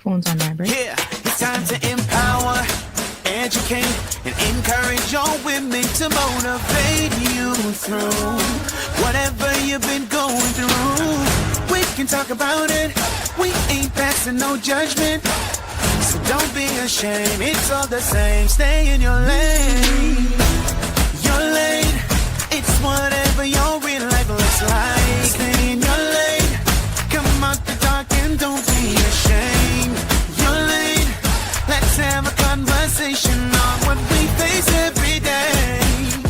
Phone's on vibrate. Yeah, it's time to empower, educate, and encourage your women to motivate you through whatever you've been going through. We can talk about it. We ain't passing no judgment. So don't be ashamed. It's all the same. Stay in your lane. Your lane. It's whatever your real life looks like. Stay in your lane. Come out the dark and don't be ashamed. Your lane. Let's have a conversation on what we face every day.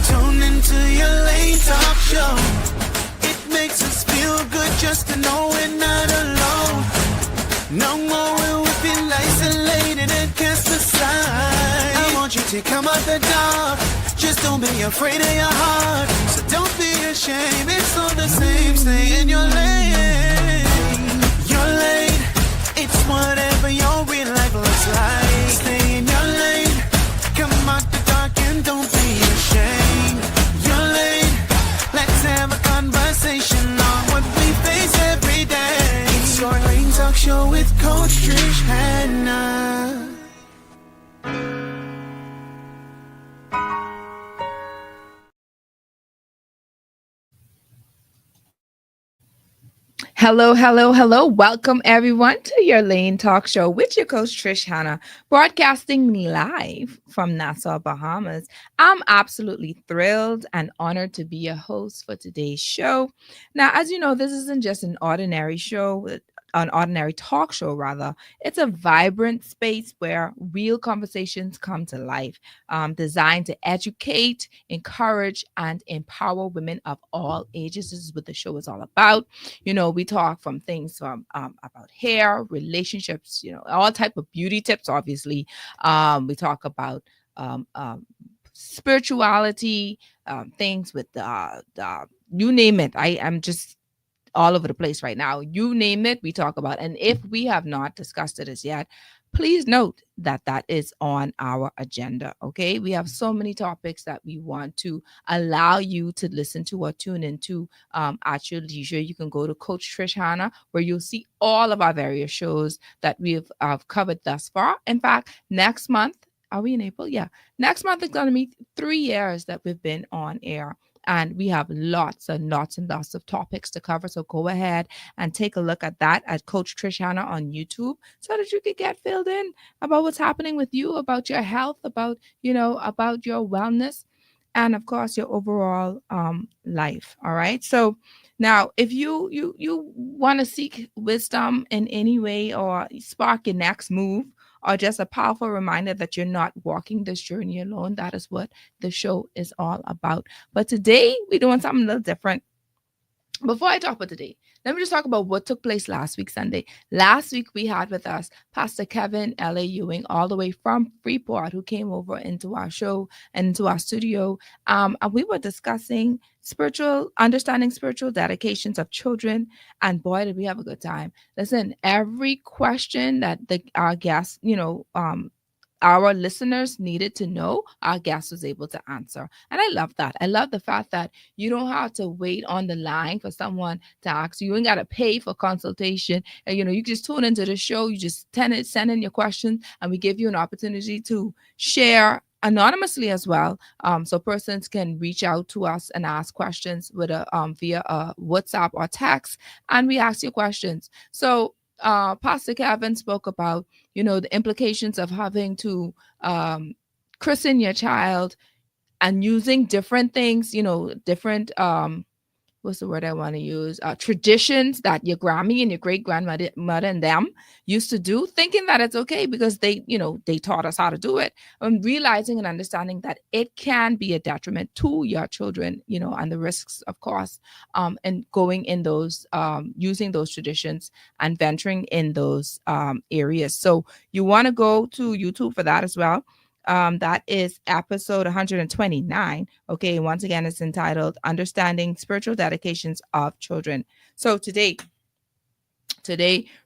Tune into your lane talk show. It makes us feel good just to know we're not alone. No more will we feel isolated and cast aside. I want you to come out the dark. Just don't be afraid of your heart. So don't be ashamed. It's all the same. Stay in your lane. Your lane. It's whatever your real life looks like. Stay in your lane. Come out the dark and don't be ashamed. Your lane. Let's have a conversation on what we face every day. It's your lane talk show with Coach Trish Hannah. Hello, hello, hello. Welcome everyone to your Lane Talk Show with your coach Trish Hannah, broadcasting live from Nassau, Bahamas. I'm absolutely thrilled and honored to be your host for today's show. Now, as you know, this isn't just an ordinary show, an ordinary talk show, rather. It's a vibrant space where real conversations come to life, designed to educate, encourage, and empower women of all ages. This is what the show is all about. You know, we talk from things from about hair, relationships, you know, all type of beauty tips. Obviously, we talk about spirituality, things with you name it. I'm just all over the place right now. You name it, we talk about. And if we have not discussed it as yet, please note that that is on our agenda. Okay, we have so many topics that we want to allow you to listen to or tune into at your leisure. You can go to Coach Trish Hannah, where you'll see all of our various shows that we've covered thus far. In fact, next month, are we in April? Yeah, next month is going to be 3 years that we've been on air. And we have lots and lots and lots of topics to cover. So go ahead and take a look at that at Coach Trish Hannah on YouTube, so that you could get filled in about what's happening with you, about your health, about, you know, about your wellness, and of course your overall life. All right. So now, if you want to seek wisdom in any way or spark your next move, or just a powerful reminder that you're not walking this journey alone, that is what the show is all about. But today we're doing something a little different. Before I talk about today, let me just talk about what took place last week, Sunday. Last week, we had with us Pastor Kevin L.A. Ewing, all the way from Freeport, who came over into our show and into our studio. And we were discussing understanding spiritual dedications of children. And boy, did we have a good time. Listen, every question that our guests, our listeners needed to know, our guest was able to answer. And I love that. I love the fact that you don't have to wait on the line for someone to ask you. You ain't got to pay for consultation. And, you just tune into the show. You just send in your questions, and we give you an opportunity to share anonymously as well. So persons can reach out to us and ask questions via a WhatsApp or text, and we ask you questions. So Pastor Kevin spoke about, the implications of having to christen your child and using different things, different, what's the word I want to use? Traditions that your Grammy and your great grandmother and them used to do, thinking that it's okay because they taught us how to do it, and realizing and understanding that it can be a detriment to your children, and the risks, of course, and going in those, using those traditions and venturing in those areas. So you want to go to YouTube for that as well. That is episode 129. Okay, once again, it's entitled Understanding Spiritual Dedications of Children. So today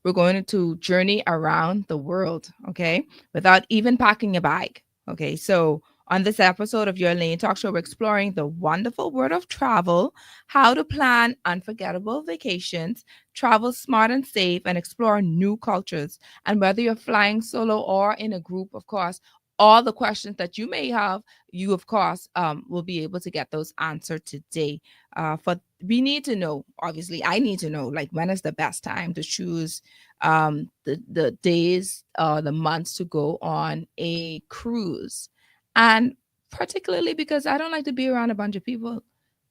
we're going to journey around the world, okay, without even packing a bag. Okay, so On this episode of Your Lane Talk Show, we're exploring the wonderful world of travel, how to plan unforgettable vacations, travel smart and safe, and explore new cultures. And whether you're flying solo or in a group, of course, all the questions that you may have, you of course will be able to get those answered today. For we need to know, obviously, I need to know, like, when is the best time to choose the days, the months to go on a cruise, and particularly because I don't like to be around a bunch of people.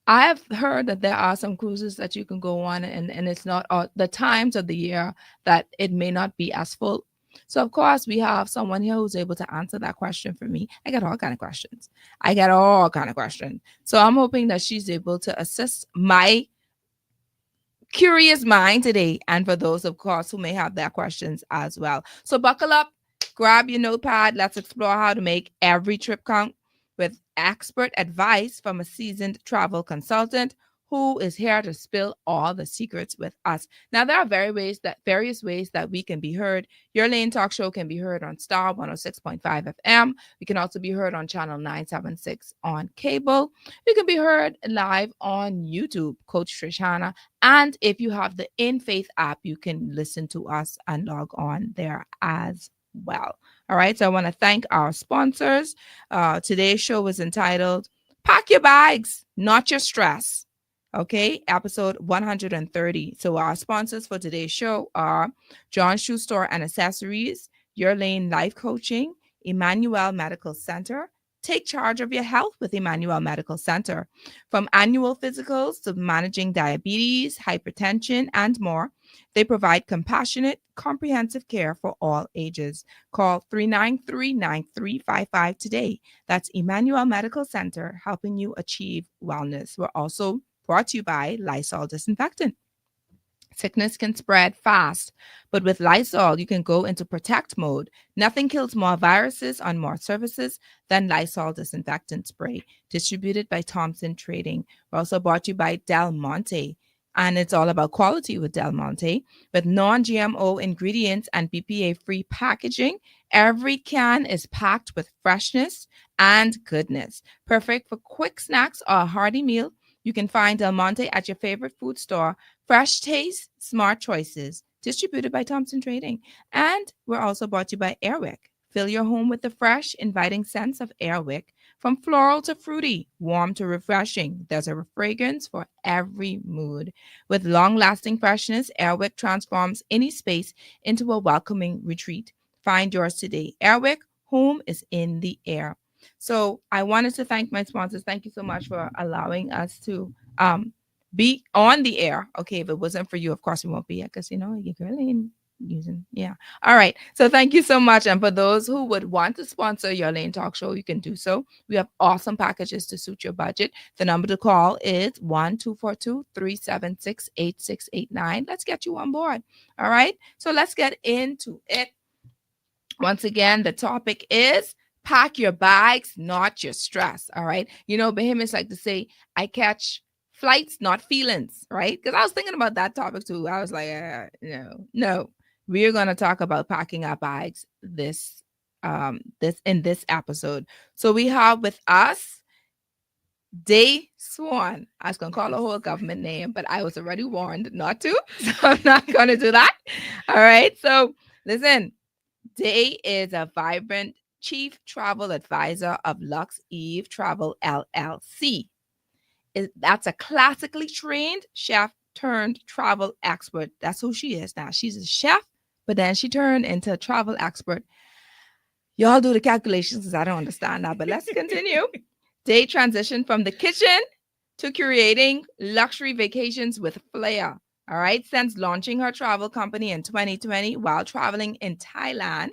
I have heard that there are some cruises that you can go on, and it's not the times of the year that it may not be as full. So of course we have someone here who's able to answer that question for me. I got all kind of questions. I got all kind of questions. So I'm hoping that she's able to assist my curious mind today, and for those of course who may have their questions as well. So buckle up, grab your notepad. Let's explore how to make every trip count with expert advice from a seasoned travel consultant who is here to spill all the secrets with us. Now, there are various ways that we can be heard. Your Lane Talk Show can be heard on Star 106.5 FM. We can also be heard on channel 976 on cable. You can be heard live on YouTube, Coach Trishana. And if you have the In Faith app, you can listen to us and log on there as well. All right. So I want to thank our sponsors. Today's show was entitled Pack Your Bags, Not Your Stress. Okay, episode 130. So our sponsors for today's show are John Shoe Store and Accessories, Your Lane Life Coaching, Emmanuel Medical Center. Take charge of your health with Emmanuel Medical Center. From annual physicals to managing diabetes, hypertension, and more, they provide compassionate, comprehensive care for all ages. Call 393-9355 today. That's Emmanuel Medical Center, helping you achieve wellness. We're also brought to you by Lysol Disinfectant. Sickness can spread fast, but with Lysol, you can go into protect mode. Nothing kills more viruses on more surfaces than Lysol Disinfectant Spray, distributed by Thompson Trading. We're also brought to you by Del Monte, and it's all about quality with Del Monte. With non-GMO ingredients and BPA-free packaging, every can is packed with freshness and goodness. Perfect for quick snacks or a hearty meal. You can find Del Monte at your favorite food store. Fresh taste, smart choices. Distributed by Thompson Trading. And we're also brought to you by Airwick. Fill your home with the fresh, inviting scents of Airwick. From floral to fruity, warm to refreshing, there's a fragrance for every mood. With long-lasting freshness, Airwick transforms any space into a welcoming retreat. Find yours today. Airwick, home is in the air. So I wanted to thank my sponsors. Thank you so much for allowing us to be on the air. Okay, if it wasn't for you, of course we won't be here because, you know, you're really using, yeah. All right. So thank you so much. And for those who would want to sponsor Your Lane Talk Show, you can do so. We have awesome packages to suit your budget. The number to call is 1-242-376-8689. Let's get you on board. All right. So let's get into it. Once again, the topic is pack your bags, not your stress. All right. You know, Bahamians like to say, I catch flights, not feelings. Right. Because I was thinking about that topic too. I was like, no. We're going to talk about packing our bags this episode. So we have with us Day Swan. I was going to call a whole government name, but I was already warned not to. So I'm not going to do that. All right. So listen, Day is a vibrant Chief Travel Advisor of Lux Eve Travel LLC. That's a classically trained chef turned travel expert. That's who she is now. She's a chef, but then she turned into a travel expert. Y'all do the calculations because I don't understand that, but let's continue. Day transitioned from the kitchen to curating luxury vacations with flair. All right. Since launching her travel company in 2020 while traveling in Thailand,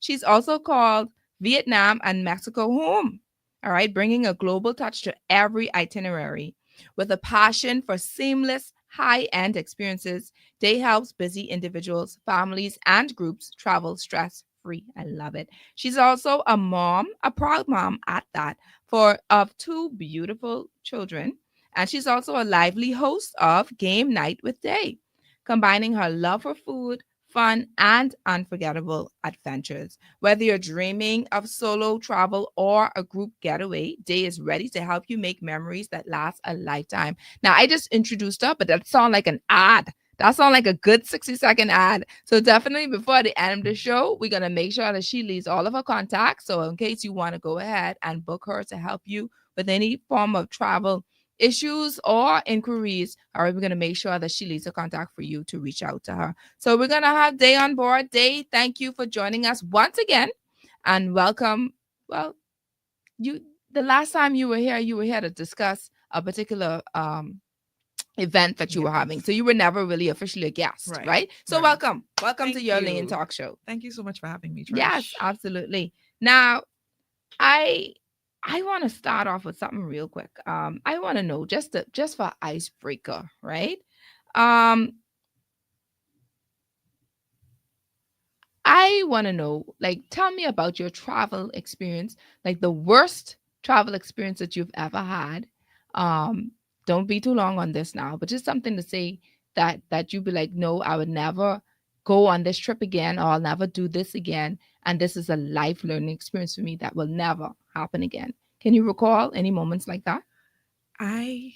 she's also called Vietnam and Mexico home. All right, bringing a global touch to every itinerary. With a passion for seamless, high-end experiences, Day helps busy individuals, families, and groups travel stress-free. I love it. She's also a mom, a proud mom at that, of two beautiful children. And she's also a lively host of Game Night with Day, combining her love for food, fun, and unforgettable adventures. Whether you're dreaming of solo travel or a group getaway, Day is ready to help you make memories that last a lifetime. Now, I just introduced her, but that sounds like an ad. That sounds like a good 60-second ad. So definitely before the end of the show, we're going to make sure that she leaves all of her contacts. So in case you want to go ahead and book her to help you with any form of travel issues or inquiries, all right, we're going to make sure that she leaves a contact for you to reach out to her. So we're going to have Day on board. Day, thank you for joining us once again and welcome. Well, the last time you were here to discuss a particular event that you were having. So you were never really officially a guest, right? So right. welcome Thank to Your Lane you. Talk Show. Thank you so much for having me, Trish. Yes, absolutely. Now, I want to start off with something real quick. I want to know just for icebreaker, right? I want to know, like, tell me about your travel experience, like the worst travel experience that you've ever had. Don't be too long on this now, but just something to say that you'd be like, no, I would never go on this trip again, or I'll never do this again. And this is a life learning experience for me that will never happen again. Can you recall any moments like that? I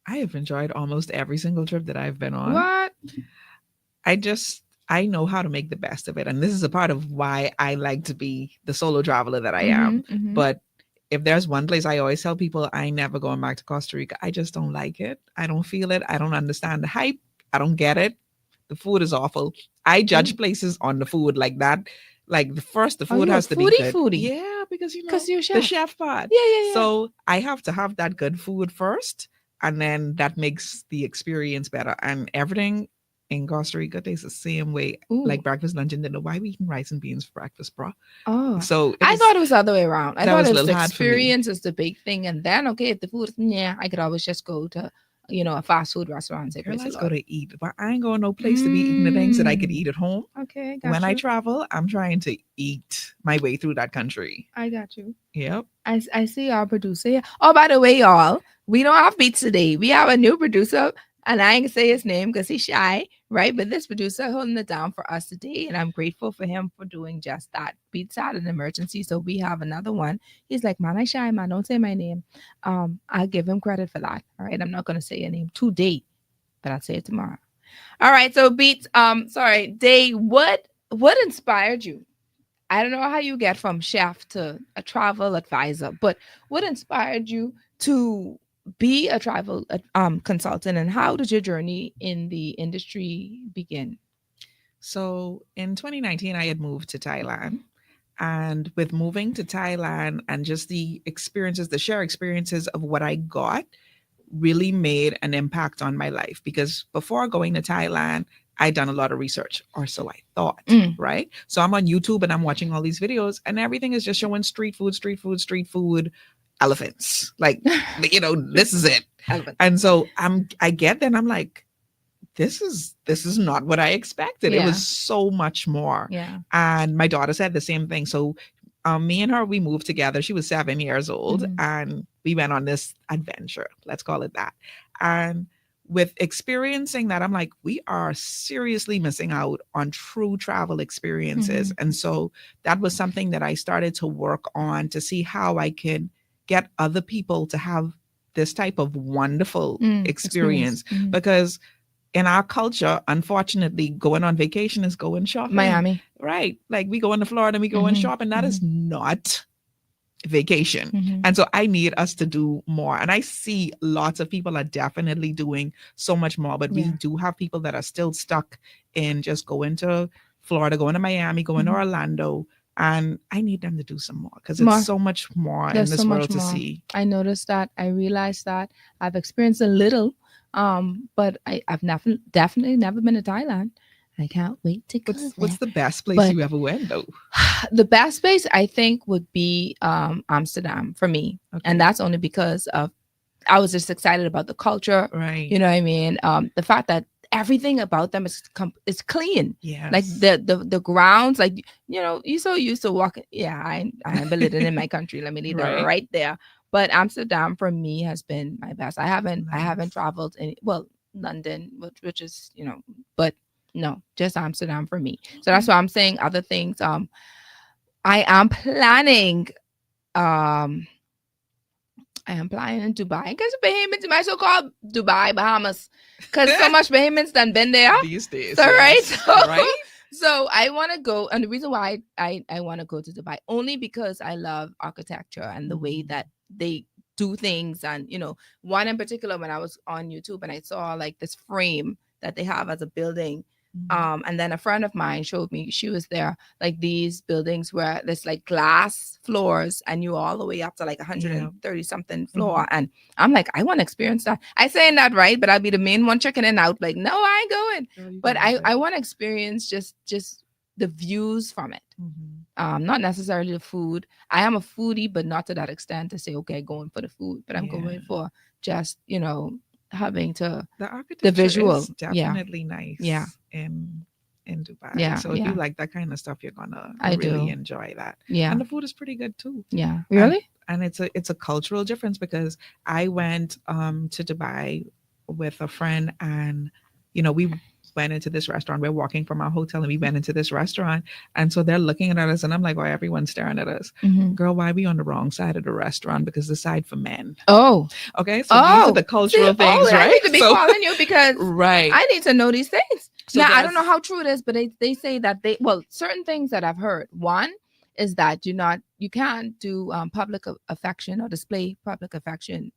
have enjoyed almost every single trip that I've been on. What? I know how to make the best of it. And this is a part of why I like to be the solo traveler that I am. But if there's one place I always tell people, I ain't never going back to Costa Rica. I just don't like it. I don't feel it. I don't understand the hype. I don't get it. The food is awful. I judge places on the food like that. Like the food has to be good. Foodie? Yeah, because you're the chef part. Yeah. So I have to have that good food first, and then that makes the experience better. And everything in Costa Rica tastes the same way, like breakfast, lunch, and dinner. Why are we eating rice and beans for breakfast, bro? Oh, so I thought it was the other way around. I thought it was the hard for me. experience is the big thing, and then okay, if the food is I could always just go to a fast food restaurant and say, Girl, "Praise the let's Lord." go to eat, but I ain't going no place to be eating the things that I could eat at home. Okay, when I travel, I'm trying to eat my way through that country. I got you. Yep. I see our producer here. Oh, by the way, y'all, we don't have Beats today. We have a new producer, and I ain't gonna say his name because he's shy, right? But this producer holding it down for us today, and I'm grateful for him for doing just that. Beats had an emergency, so we have another one. He's like, man, I shy, man, don't say my name. I'll give him credit for that. All right, I'm not gonna say your name today, but I'll say it tomorrow. All right, so Beats, sorry, Day, what inspired you? I don't know how you get from chef to a travel advisor, but what inspired you to be a travel consultant, and how did your journey in the industry begin? So in 2019, I had moved to Thailand. And with moving to Thailand and just the experiences, the share experiences of what I got really made an impact on my life. Because before going to Thailand, I'd done a lot of research, or so I thought, right? So I'm on YouTube and I'm watching all these videos, and everything is just showing street food, elephants. Like, this is it. Elephant. And so I get that, and I'm like, this is not what I expected. Yeah. It was so much more. Yeah. And my daughter said the same thing. So me and her, we moved together. She was 7 years old, and we went on this adventure. Let's call it that. And with experiencing that, I'm like, we are seriously missing out on true travel experiences. And so that was something that I started to work on to see how I could get other people to have this type of wonderful experience. Because in our culture, unfortunately, going on vacation is going shopping. Miami. Right. Like we go into Florida and we go and shop, and that is not vacation. And so I need us to do more. And I see lots of people are definitely doing so much more, but we do have people that are still stuck in just going to Florida, going to Miami, going to Orlando. And I need them to do some more because it's so much more in this world to see. I noticed that. I realized that. I've experienced a little, but I've definitely never been to Thailand. I can't wait to go. What's the best place you ever went, though? The best place I think would be Amsterdam for me. Okay. And that's only because I was just excited about the culture. Right. You know what I mean? The fact that everything about them is clean. Yeah. Like the grounds, like, you're so used to walking. Yeah, I am belittling in my country. Let me leave that right there. But Amsterdam for me has been my best. I haven't traveled London, which is, but No, just Amsterdam for me. So that's why I'm saying other things. I am planning. I am planning in Dubai because Bahamians, my so-called Dubai, Bahamas, because so much Bahamians done been there. These days. So right, yes. so, Right? so I want to go, and the reason why I want to go to Dubai only because I love architecture and the way that they do things, and one in particular when I was on YouTube and I saw like this frame that they have as a building. And then a friend of mine showed me, she was there, like these buildings where there's like glass floors and you all the way up to like 130 something floor. And I'm like, I want to experience that. I saying that right, but I'll be the main one checking out. Like, no, I ain't going. But I want to experience just the views from it. Not necessarily the food. I am a foodie, but not to that extent to say, okay, going for the food, but I'm going for just, having to the architecture visual is definitely nice in Dubai. Yeah, So if yeah. you like that kind of stuff, you're gonna I really do. enjoy that. Yeah. And the food is pretty good too. Yeah. Really? And it's a cultural difference because I went to Dubai with a friend, and we went into this restaurant. We're walking from our hotel and we went into this restaurant, and so they're looking at us and I'm like, why everyone's staring at us? Girl, why are we on the wrong side of the restaurant? Because the side for men. Oh, okay. So these are the cultural things, right? I need to be calling you because right. I need to know these things. So now I don't know how true it is, but they say that certain things that I've heard. One is that you can't do public affection or display public affection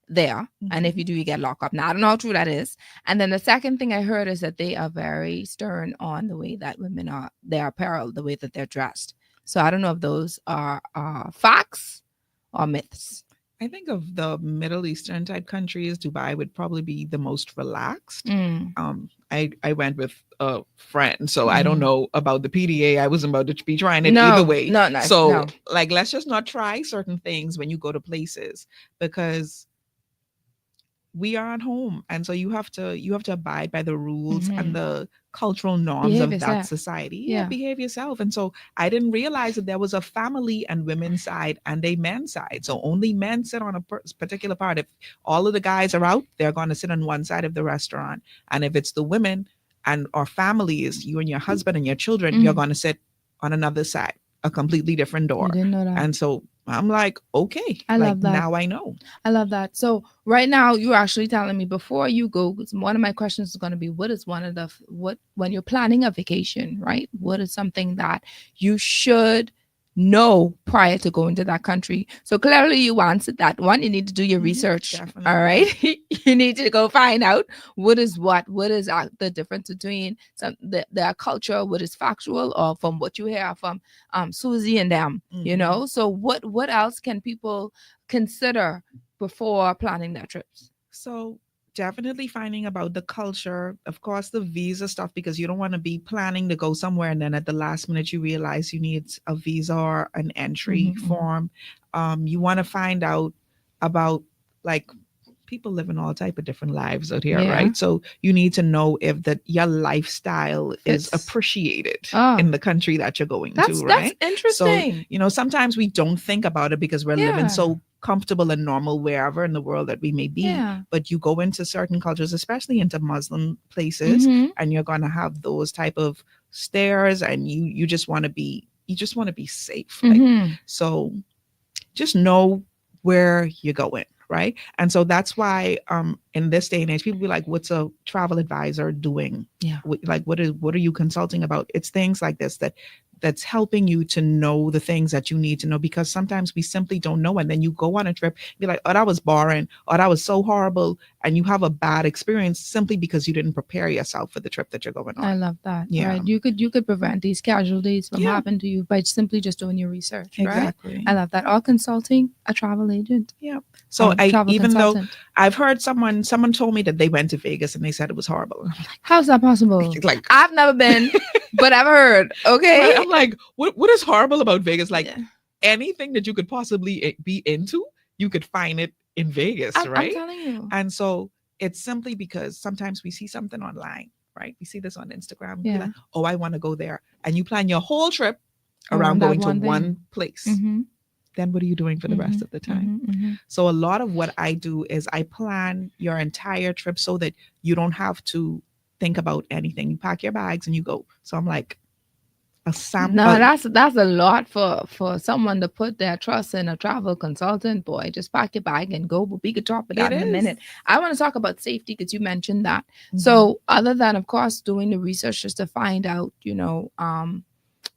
there, and if you do, you get locked up. Now I don't know how true that is. And then the second thing I heard is that they are very stern on the way that women are, their apparel, the way that they're dressed. So I don't know if those are facts or myths. I think of the Middle Eastern type countries, Dubai would probably be the most relaxed. I went with a friend, so I don't know about the PDA. I wasn't about to be trying it either way. No. So like, let's just not try certain things when you go to places, because we are at home, and so you have to abide by the rules and the cultural norms of that society. Behave yourself. And so I didn't realize that there was a family and women's side and a men's side. So only men sit on a particular part. If all of the guys are out, they're going to sit on one side of the restaurant, and if it's the women and our families, you and your husband and your children, you're going to sit on another side, a completely different door. I didn't know that. And so I'm like, okay, I love that. Now I know. I love that. So right now you're actually telling me before you go, one of my questions is going to be, what is when you're planning a vacation, right? What is something that you should know prior to going to that country? So clearly you answered that one. You need to do your research. Definitely. All right. You need to go find out what is the difference between their culture, what is factual, or from what you hear from Susie and them, So what else can people consider before planning their trips? So definitely finding about the culture, of course, the visa stuff, because you don't want to be planning to go somewhere and then at the last minute you realize you need a visa or an entry form. You want to find out about, like, people living all type of different lives out here, right? So you need to know if your lifestyle is appreciated in the country that you're going to, right? That's interesting. So, sometimes we don't think about it because we're living so comfortable and normal wherever in the world that we may be. But you go into certain cultures, especially into Muslim places, and you're going to have those type of stares, and you just want to be safe. So just know where you're going. Right. And so that's why in this day and age, people be like, what's a travel advisor doing? Like, what are you consulting about? It's things like this that's helping you to know the things that you need to know, because sometimes we simply don't know. And then you go on a trip, be like, oh, that was boring, or that was so horrible. And you have a bad experience simply because you didn't prepare yourself for the trip that you're going on. I love that. Yeah. Right. You could prevent these casualties from happening to you by simply just doing your research. Exactly. Right? I love that. Or consulting a travel agent. Yeah. So though I've heard someone told me that they went to Vegas and they said it was horrible. I'm like, how's that possible? Like, I've never been, but I've heard. Okay. I'm like, what is horrible about Vegas? Like, anything that you could possibly be into, you could find it in Vegas, right? I'm telling you. And so it's simply because sometimes we see something online, right? We see this on Instagram. Be like, oh, I want to go there. And you plan your whole trip around going to one place. Then what are you doing for the rest of the time? So a lot of what I do is I plan your entire trip so that you don't have to think about anything. You pack your bags and you go. So I'm like, a sample. No, that's a lot for someone to put their trust in a travel consultant. Boy, just pack your bag and go. But we could talk about that in a minute. I want to talk about safety because you mentioned that. Mm-hmm. So other than, of course, doing the research just to find out,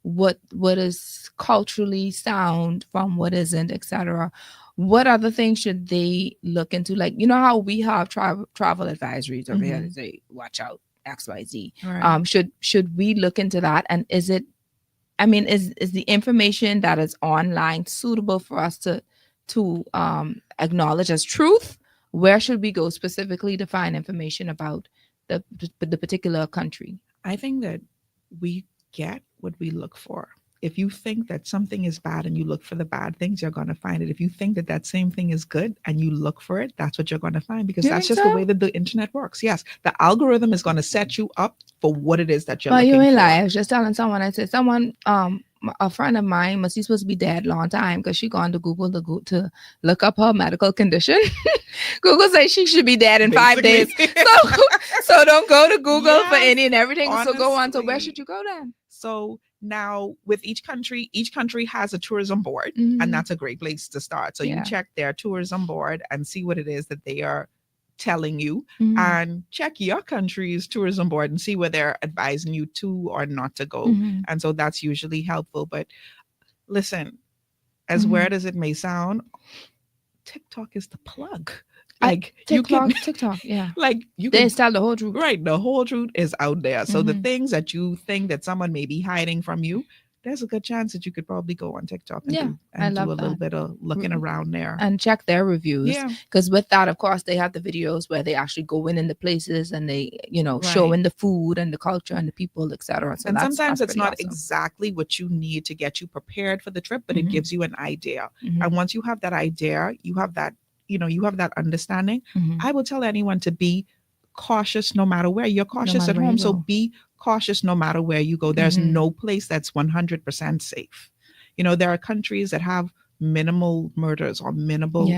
what is culturally sound from what isn't, etc. What other things should they look into? Like, you know how we have travel advisories over here to say, watch out, XYZ. Right. Should we look into that? And is it, is the information that is online suitable for us to acknowledge as truth? Where should we go specifically to find information about the particular country? I think that we get what we look for. If you think that something is bad and you look for the bad things, you're going to find it. If you think that that same thing is good and you look for it, that's what you're going to find, because that's just the way that the internet works. Yes, the algorithm is going to set you up for what it is that you're looking for. You ain't lie. I was just telling someone, I said, a friend of mine, must be supposed to be dead long time because she gone to Google to look up her medical condition. Google says she should be dead in 5 days. So don't go to Google for any and everything. Honestly. So go on. So where should you go then? So now with each country has a tourism board, and that's a great place to start. So you check their tourism board and see what it is that they are telling you, and check your country's tourism board and see where they're advising you to or not to go. And so that's usually helpful. But listen, as weird as it may sound, TikTok is the plug. Like TikTok, yeah. Like you can tell the whole truth. Right. The whole truth is out there. So the things that you think that someone may be hiding from you, there's a good chance that you could probably go on TikTok and do a little bit of looking around there. And check their reviews. Yeah. Because with that, of course, they have the videos where they actually go in the places and they, showing the food and the culture and the people, etc. So and sometimes it's not exactly what you need to get you prepared for the trip, but it gives you an idea. And once you have that idea, you have that understanding. I will tell anyone to be cautious no matter where. You're cautious at home, so be cautious no matter where you go. There's no place that's 100% safe. There are countries that have minimal murders or minimal,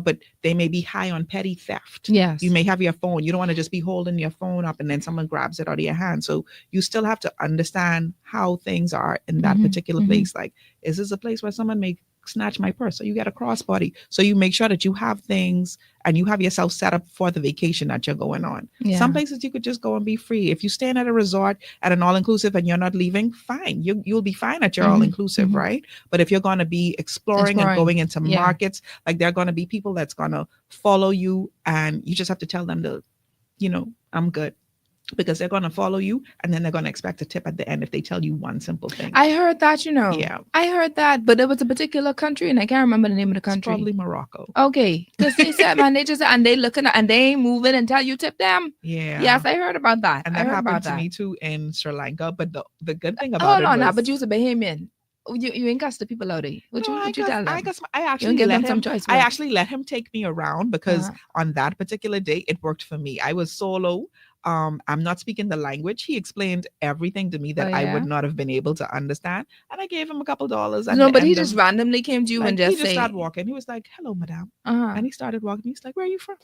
but they may be high on petty theft. Yes. You may have your phone. You don't want to just be holding your phone up and then someone grabs it out of your hand. So you still have to understand how things are in that particular place. Like, is this a place where someone may snatch my purse? So you get a crossbody. So you make sure that you have things and you have yourself set up for the vacation that you're going on. Yeah. Some places you could just go and be free. If you're staying at a resort at an all-inclusive and you're not leaving, fine. You'll be fine at your all-inclusive, right? But if you're going to be exploring and going into markets, like there are going to be people that's going to follow you, and you just have to tell them to, I'm good. Because they're going to follow you and then they're going to expect a tip at the end if they tell you one simple thing. I heard that, Yeah. I heard that, but it was a particular country and I can't remember the name of the country. It's probably Morocco. Okay. Because they said, man, and they looking at, and they ain't moving until you tip them. Yeah. Yes, I heard about that. And that happened to me too in Sri Lanka. But the good thing about it was... but you was a Bahamian. You ain't got the people out there. What you tell them? I actually give them some choice. I actually let him take me around because on that particular day, it worked for me. I was solo. I'm not speaking the language. He explained everything to me that I would not have been able to understand. And I gave him a couple dollars. But he just randomly came to you and he just started walking. He was like, hello, madam. And he started walking. He's like, where are you from?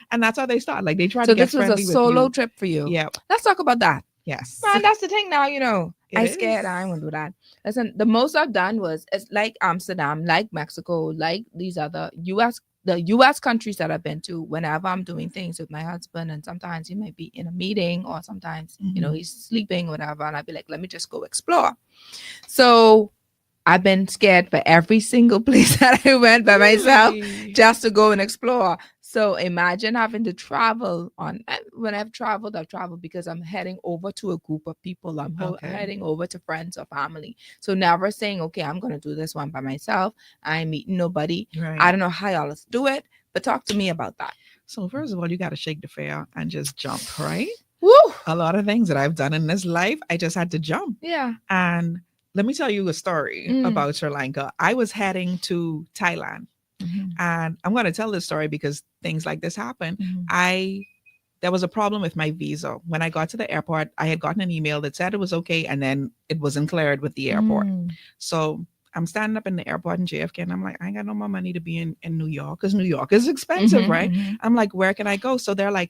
And that's how they start. Like they try to get friendly with you. So this was a solo trip for you. Yeah. Let's talk about that. Yes. Man, that's the thing now, I scared. I won't do that. Listen, the most I've done was, it's like Amsterdam, like Mexico, like these other the U.S. countries that I've been to. Whenever I'm doing things with my husband, and sometimes he might be in a meeting, or sometimes he's sleeping, whatever, and I'd be like, let me just go explore. So I've been scared for every single place that I went by myself just to go and explore. So imagine having to travel when I've traveled because I'm heading over to a group of people. I'm heading over to friends or family. So never saying, okay, I'm going to do this one by myself. I ain't meeting nobody. Right. I don't know how y'all do it, but talk to me about that. So first of all, you got to shake the fear and just jump, right? Woo! A lot of things that I've done in this life, I just had to jump. Yeah. And let me tell you a story about Sri Lanka. I was heading to Thailand. And I'm going to tell this story because things like this happen. There was a problem with my visa. When I got to the airport, I had gotten an email that said it was okay, and then it wasn't cleared with the airport. So I'm standing up in the airport in JFK, and I'm like, I ain't got no more money to be in New York, because New York is expensive, right? I'm like, where can I go? So they're like,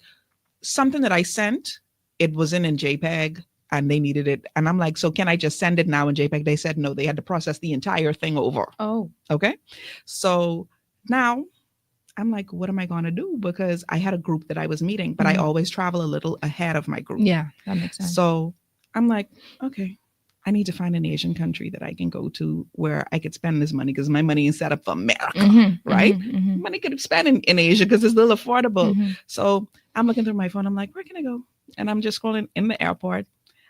something that I sent it wasn't in JPEG and they needed it. And I'm like, so can I just send it now in JPEG? They said no, they had to process the entire thing over. Oh. Okay. So now I'm like, what am I going to do? Because I had a group that I was meeting, but I always travel a little ahead of my group. Yeah, that makes sense. So I'm like, okay, I need to find an Asian country that I can go to where I could spend this money because my money is set up for America, right? Money could spend in Asia because it's a little affordable. So I'm looking through my phone. I'm like, where can I go? And I'm just scrolling in the airport.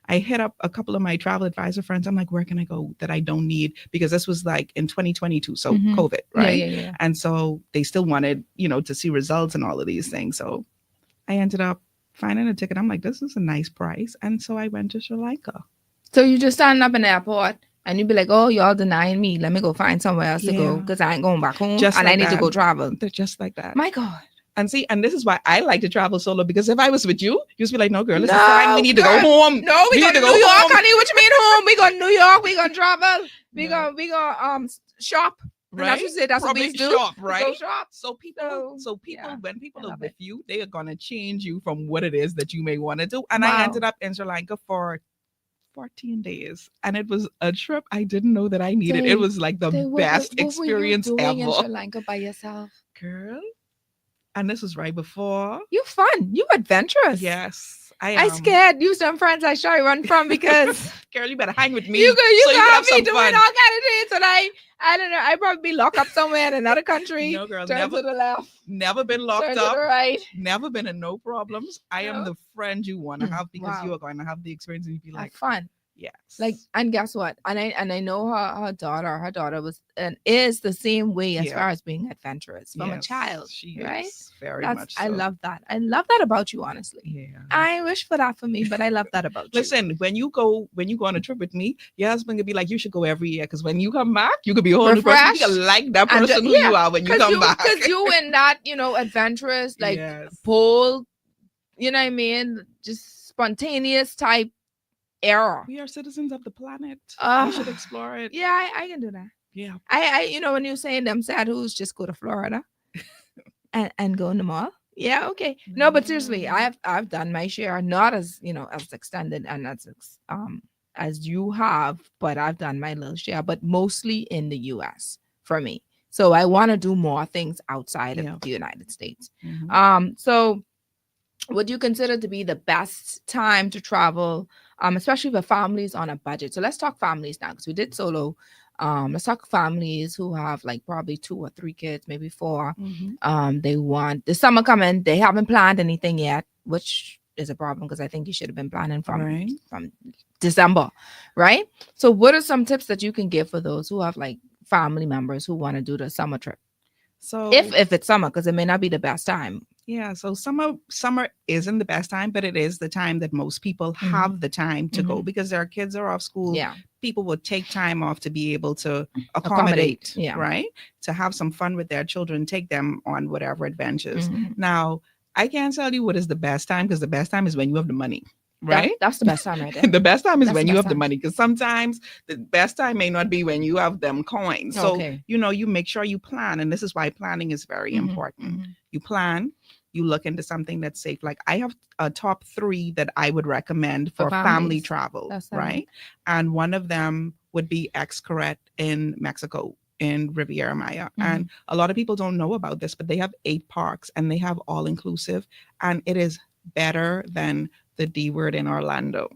I hit up a couple of my travel advisor friends. I'm like, where can I go that I don't need? Because this was like in 2022, so COVID, right? Yeah. And so they still wanted, to see results and all of these things. So I ended up finding a ticket. I'm like, this is a nice price. And so I went to Sri Lanka. So you just standing up in the airport and you be like, oh, y'all denying me. Let me go find somewhere else to go because I ain't going back home Just and like I need to that. go travel. They're just like that. My God. And see, and this is why I like to travel solo, because if I was with you, you'd be like, no, girl, it's No, time. We need to go girl. home. No, we need going to to New go York, home. honey. What you mean home? We going to New York. We going to travel. We No. going shop. Right? That's what you say. That's what Probably we do. shop, We right? go shop. So people, yeah, when people I are love with it. you, they are gonna change you from what it is that you may want to do. And Wow. I ended up in Sri Lanka for 14 days, and it was a trip I didn't know that I needed. It was like the best experience what were you doing in ever, Sri Lanka by yourself? girl. And this was right before. You fun. You adventurous. Yes, I scared you some friends I sure run from because girl, you better hang with me. you so can can have me some doing fun. all kind of things, and I don't know. I probably be locked up somewhere in another country. No, girl, Turn never, to the left. never been locked Turn up. to the right. Never been in no problems. I am No? the friend you want to have because Wow. you are going to have the experience and you be Have like, fun. yes. Like, and guess what? And I know her daughter was and is the same way as Yeah. far as being adventurous from a Yes, child, she right? is very That's much. I so. love that. I love that about you, honestly. Yeah. I wish for that for me, but I love that about you. Listen, when you go on a trip with me, your husband could be like, you should go every year because when you come back, you could be a whole new person. You Refreshed. can like that And person who yeah, you are when you come back. because you in that adventurous like Yes. bold, you know what I mean, just spontaneous type era. We are citizens of the planet. Ah. We should explore it. Yeah, I can do that. Yeah. I when you're saying them sad who's just go to Florida and go in the mall. Yeah, okay. No, but seriously, I've done my share, not as as extended and as you have, but I've done my little share, but mostly in the US for me. So I want to do more things outside Yeah. of the United States. Mhm. So would you consider to be the best time to travel, especially for families on a budget? So let's talk families now because we did solo. Let's talk families who have like probably 2 or 3 kids, maybe 4. Mhm. They want the summer coming. They haven't planned anything yet, which is a problem because I think you should have been planning from December, right? So what are some tips that you can give for those who have like family members who want to do the summer trip? So If it's summer, because it may not be the best time. yeah, so summer isn't the best time, but it is the time that most people have the time to go because their kids are off school. Yeah. People would take time off to be able to accommodate, Yeah. right? To have some fun with their children, take them on whatever adventures. Mhm. Now, I can't tell you what is the best time because the best time is when you have the money, right? That's the best time right there. The best time is That's when the you best have the time. money because sometimes the best time may not be when you have them coins. So, Okay. you make sure you plan. And this is why planning is very Mhm, important. mhm. You plan, you look into something that's safe. Like I have a top 3 that I would recommend for family families. travel, That's what I right? And one of them would be Xcaret in Mexico in Riviera Maya. And a lot of people don't know about this, but they have 8 parks and they have all inclusive and it is better than the D word in Orlando.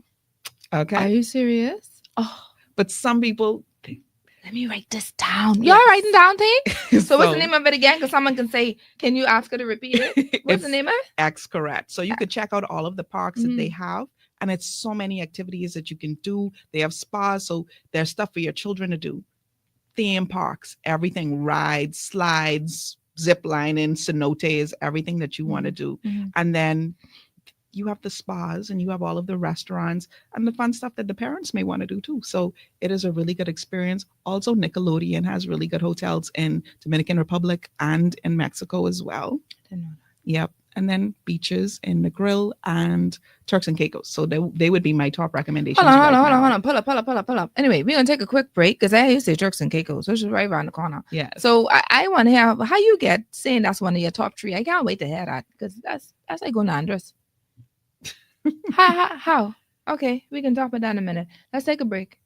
Okay. Are you serious? Oh, But some people let me write this down. Yes. You're writing down thing? So what's the So- name of it again? Because someone can say, can you ask her to repeat it? What's the It's name of it? Xcaret. So you could check out all of the parks that they have. And it's so many activities that you can do. They have spas. So there's stuff for your children to do. Theme parks, everything, rides, slides, zip lining, cenotes, everything that you want to do. Mhm. And then you have the spas and you have all of the restaurants and the fun stuff that the parents may want to do too. So it is a really good experience. Also, Nickelodeon has really good hotels in Dominican Republic and in Mexico as well. Didn't know that. Yep. And then beaches in the Grill and Turks and Caicos. So they would be my top recommendations. Hold on. right now. Pull up. Anyway, we're going to take a quick break because I used to say Turks and Caicos, which is right around the corner. Yes. So I want to hear how you get saying that's one of your top 3. I can't wait to hear that because that's like going to Andres. How? Okay, we can talk about that in a minute. Let's take a break.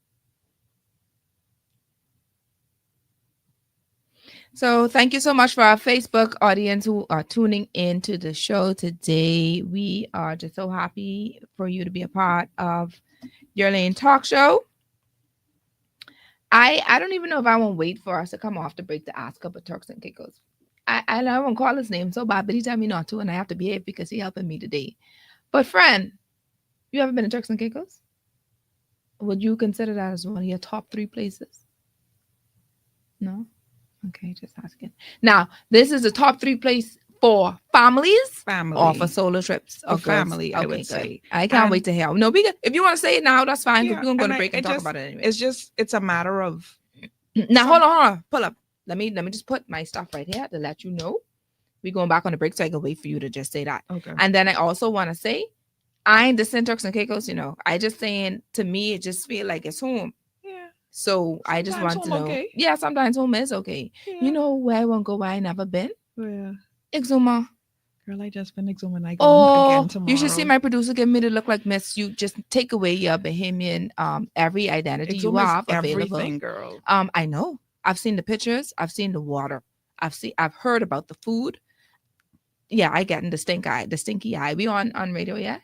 So thank you so much for our Facebook audience who are tuning in to the show today. We are just so happy for you to be a part of Your Lane Talk Show. I don't even know if I won't wait for us to come off the break to ask about Turks and Caicos. I won't call his name so bad, but he tell me not to, and I have to behave because he helping me today. But friend, you ever been to Turks and Caicos? Would you consider that as one of your top 3 places? No? Okay, just asking. Now, this is the top 3 place for families Family. or for solo trips. For girls? family, I Okay, would good. say. I can't And- wait to hear. No, if you want to say it now, that's fine. Yeah, But we're gonna go to and break and it talk just- about it anyway. It's a matter of Now hold on. Pull up. Let me just put my stuff right here to let you know. We're going back on the break, so I can wait for you to just say that. okay. And then I also want to say, I ain't the Turks and Caicos, I just saying, to me, it just feel like it's home. Yeah. So I just Sometimes want to home know. okay. Yeah, sometimes home is okay. Yeah. You know where I won't go where I never been? Yeah. Exuma. Girl, I just been Exuma. I go Oh, again tomorrow. you should see my producer give me the look like Miss. You just take away your Bahamian every identity you Exuma's have available. everything, girl. I know. I've seen the pictures. I've seen the water. I've heard about the food. Yeah, I get in the stinky eye. We on radio yet?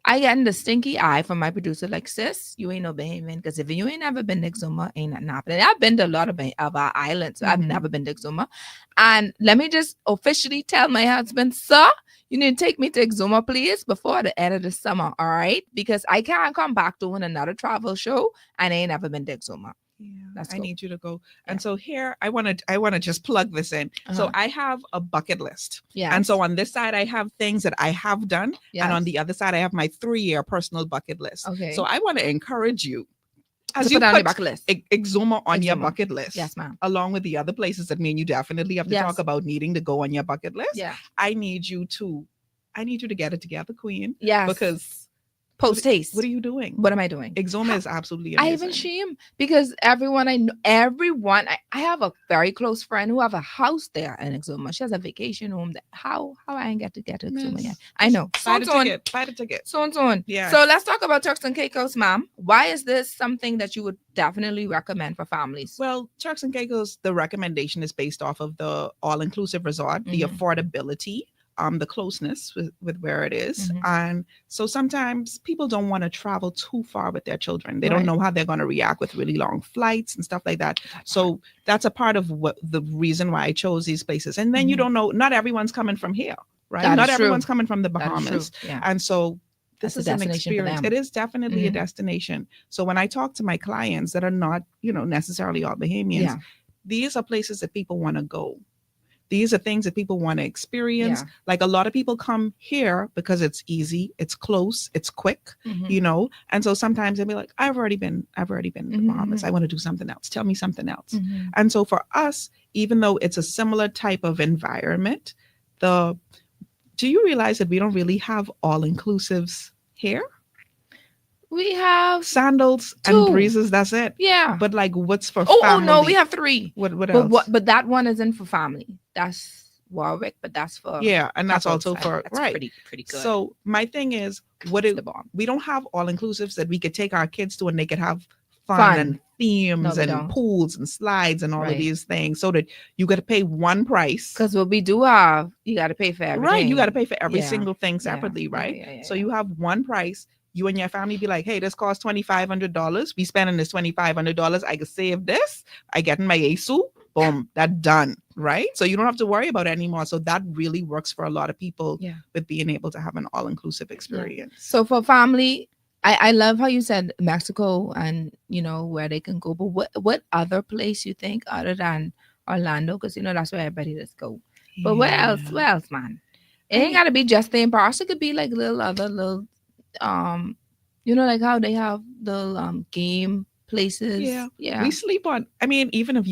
I get in the stinky eye from my producer, like, sis, you ain't no Bahamian. Because if you ain't never been to Exuma, ain't nothing happening. I've been to a lot of our islands. I've Mhm. never been to Exuma. And let me just officially tell my husband, sir, you need to take me to Exuma, please, before the end of the summer, all right? Because I can't come back doing another travel show and I ain't never been to Exuma. Yeah, Let's I go. need you to go. Yeah. And so here I want to just plug this in. So Uh-huh. I have a bucket list. Yeah. And so on this side I have things that I have done, and on Yes. the other side I have my 3-year personal bucket list. Okay. So I want to encourage you as to you put that on your put bucket list. Exuma on your Exuma. bucket list. Yes, ma'am. Along with the other places that mean you definitely have to Yes. talk about needing to go on your bucket list. Yeah. I need you to get it together, Queen. Yes. Because post haste. what are you doing? What am I doing? Exuma is absolutely I amazing. even shame because everyone I know, I have a very close friend who have a house there in Exuma. She has a vacation home there. How I ain't get to Exuma Miss, yet? I know. Buy the So on. ticket. Buy the ticket. So on. Yeah. So let's talk about Turks and Caicos, ma'am. Why is this something that you would definitely recommend for families? Well, Turks and Caicos, the recommendation is based off of the all-inclusive resort, the Mhm. affordability, the closeness with where it is. Mhm. And so sometimes people don't want to travel too far with their children. They Right. don't know how they're going to react with really long flights and stuff like that. So that's a part of what the reason why I chose these places. And then you Mhm. don't know, not everyone's coming from here, right? That Not is true. everyone's coming from the That is Bahamas. true. Yeah. And so this That's a is an destination for experience. them. It is definitely a Mhm. destination. So when I talk to my clients that are not, necessarily all Bahamians, Yeah. these are places that people want to go. These are things that people want to experience. Yeah. Like a lot of people come here because it's easy, it's close, it's quick, Mhm. And so sometimes they'll be like, I've already been to the Mhm, Bahamas. mhm. I want to do something else. Tell me something else. Mhm. And so for us, even though it's a similar type of environment, do you realize that we don't really have all inclusives here? We have Sandals Two. and breezes, that's it. yeah. But like what's for Oh family? no, we have 3. what But else? But that one isn't for family. That's Warwick, but that's for Yeah, and that's couples. also for That's right. pretty good. So my thing is, It's the bomb. we don't have all inclusives that we could take our kids to and they could have fun, Fun. and themes No, we and don't. pools and slides and all of Right. these things, so that you got to pay one price. Because what we do have, you got to pay for everything. Right, you got to pay for every Yeah, single thing yeah, separately, yeah, right? yeah, So yeah. you have one price. You and your family be like, hey, this costs $2,500. We spending this $2,500. I could save this. I get in my ASU. Boom, that done, right? So you don't have to worry about it anymore. So that really works for a lot of people Yeah. with being able to have an all-inclusive experience. So for family, I love how you said Mexico and where they can go. But what other place you think other than Orlando? Because that's where everybody just go. But where else? Yeah. Where else, man? It I ain't mean- gotta be just in Paris. It could be like little like how they have the game places. Yeah. We sleep on, even if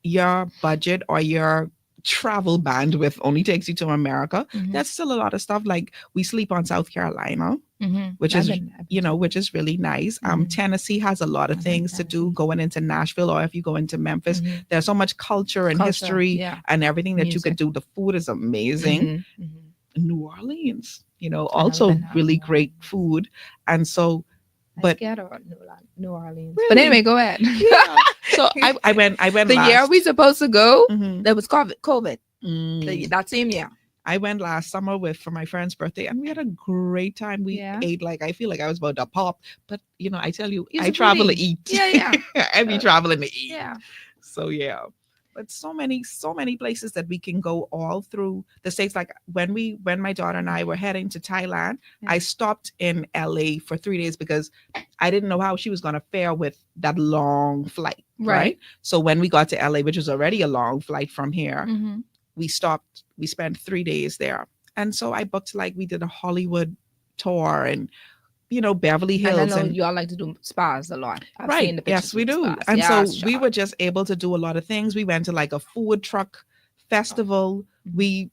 your budget or your travel bandwidth only takes you to America, Mhm. that's still a lot of stuff. Like we sleep on South Carolina, Mhm. which I've is, been- which is really nice. Mhm. Tennessee has a lot of I've been things to do Tennessee. going into Nashville, or if you go into Memphis, Mhm. there's so much culture and Culture, history yeah. and everything that you Music. could do. The food is amazing. Mhm. Mhm. New Orleans, I've never also been out really New great Orleans. food. And so, I but scared of New Orleans. But really, anyway, go ahead. yeah. So I went The year last. we supposed to go, Mhm. there was COVID. Mm. That same year. I went last summer for my friend's birthday, and we had a great time. We Yeah. ate like, I feel like I was about to pop, but I tell you, You're I so travel to foodie. eat. Yeah, yeah. I be traveling to eat. Yeah. So yeah, but so many places that we can go all through the states. Like when my daughter and I were heading to Thailand, Yeah. I stopped in LA for 3 days because I didn't know how she was going to fare with that long flight. Right. So when we got to LA, which was already a long flight from here, Mm-hmm. we stopped. We spent 3 days there, and so I booked, like, we did a Hollywood tour and Beverly And I Hills, know and y'all like to do spas a lot. I've right, seen the pictures. yes, we with the do. spas. And so Yes, we child. were just able to do a lot of things. We went to like a food truck festival. Mhm.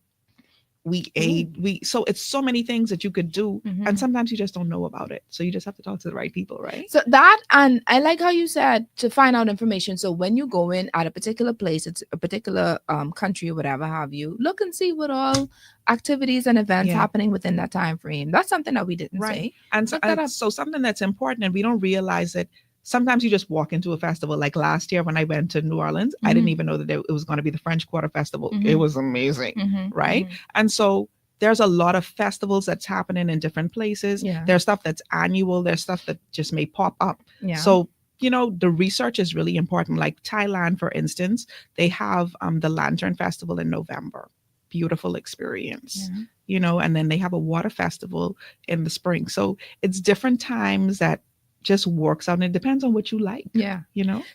We ate. So it's so many things that you could do, Mhm. and sometimes you just don't know about it. So you just have to talk to the right people, right? So that, and I like how you said to find out information. So when you go in at a particular place, it's a particular country or whatever have you, look and see what all activities and events Yeah. happening within that time frame. That's something that we didn't Right. say. And so, Look that up. so something that's important, and we don't realize it. Sometimes you just walk into a festival. Like last year when I went to New Orleans, I didn't Mhm. even know that it was going to be the French Quarter Festival. Mhm. It was amazing. Mhm, Right? mhm. And so there's a lot of festivals that's happening in different places. Yeah. There's stuff that's annual. There's stuff that just may pop up. Yeah. So, the research is really important. Like Thailand, for instance, they have the Lantern Festival in November. Beautiful experience. Yeah. And then they have a water festival in the spring. So it's different times that just works out, and it depends on what you like. Yeah.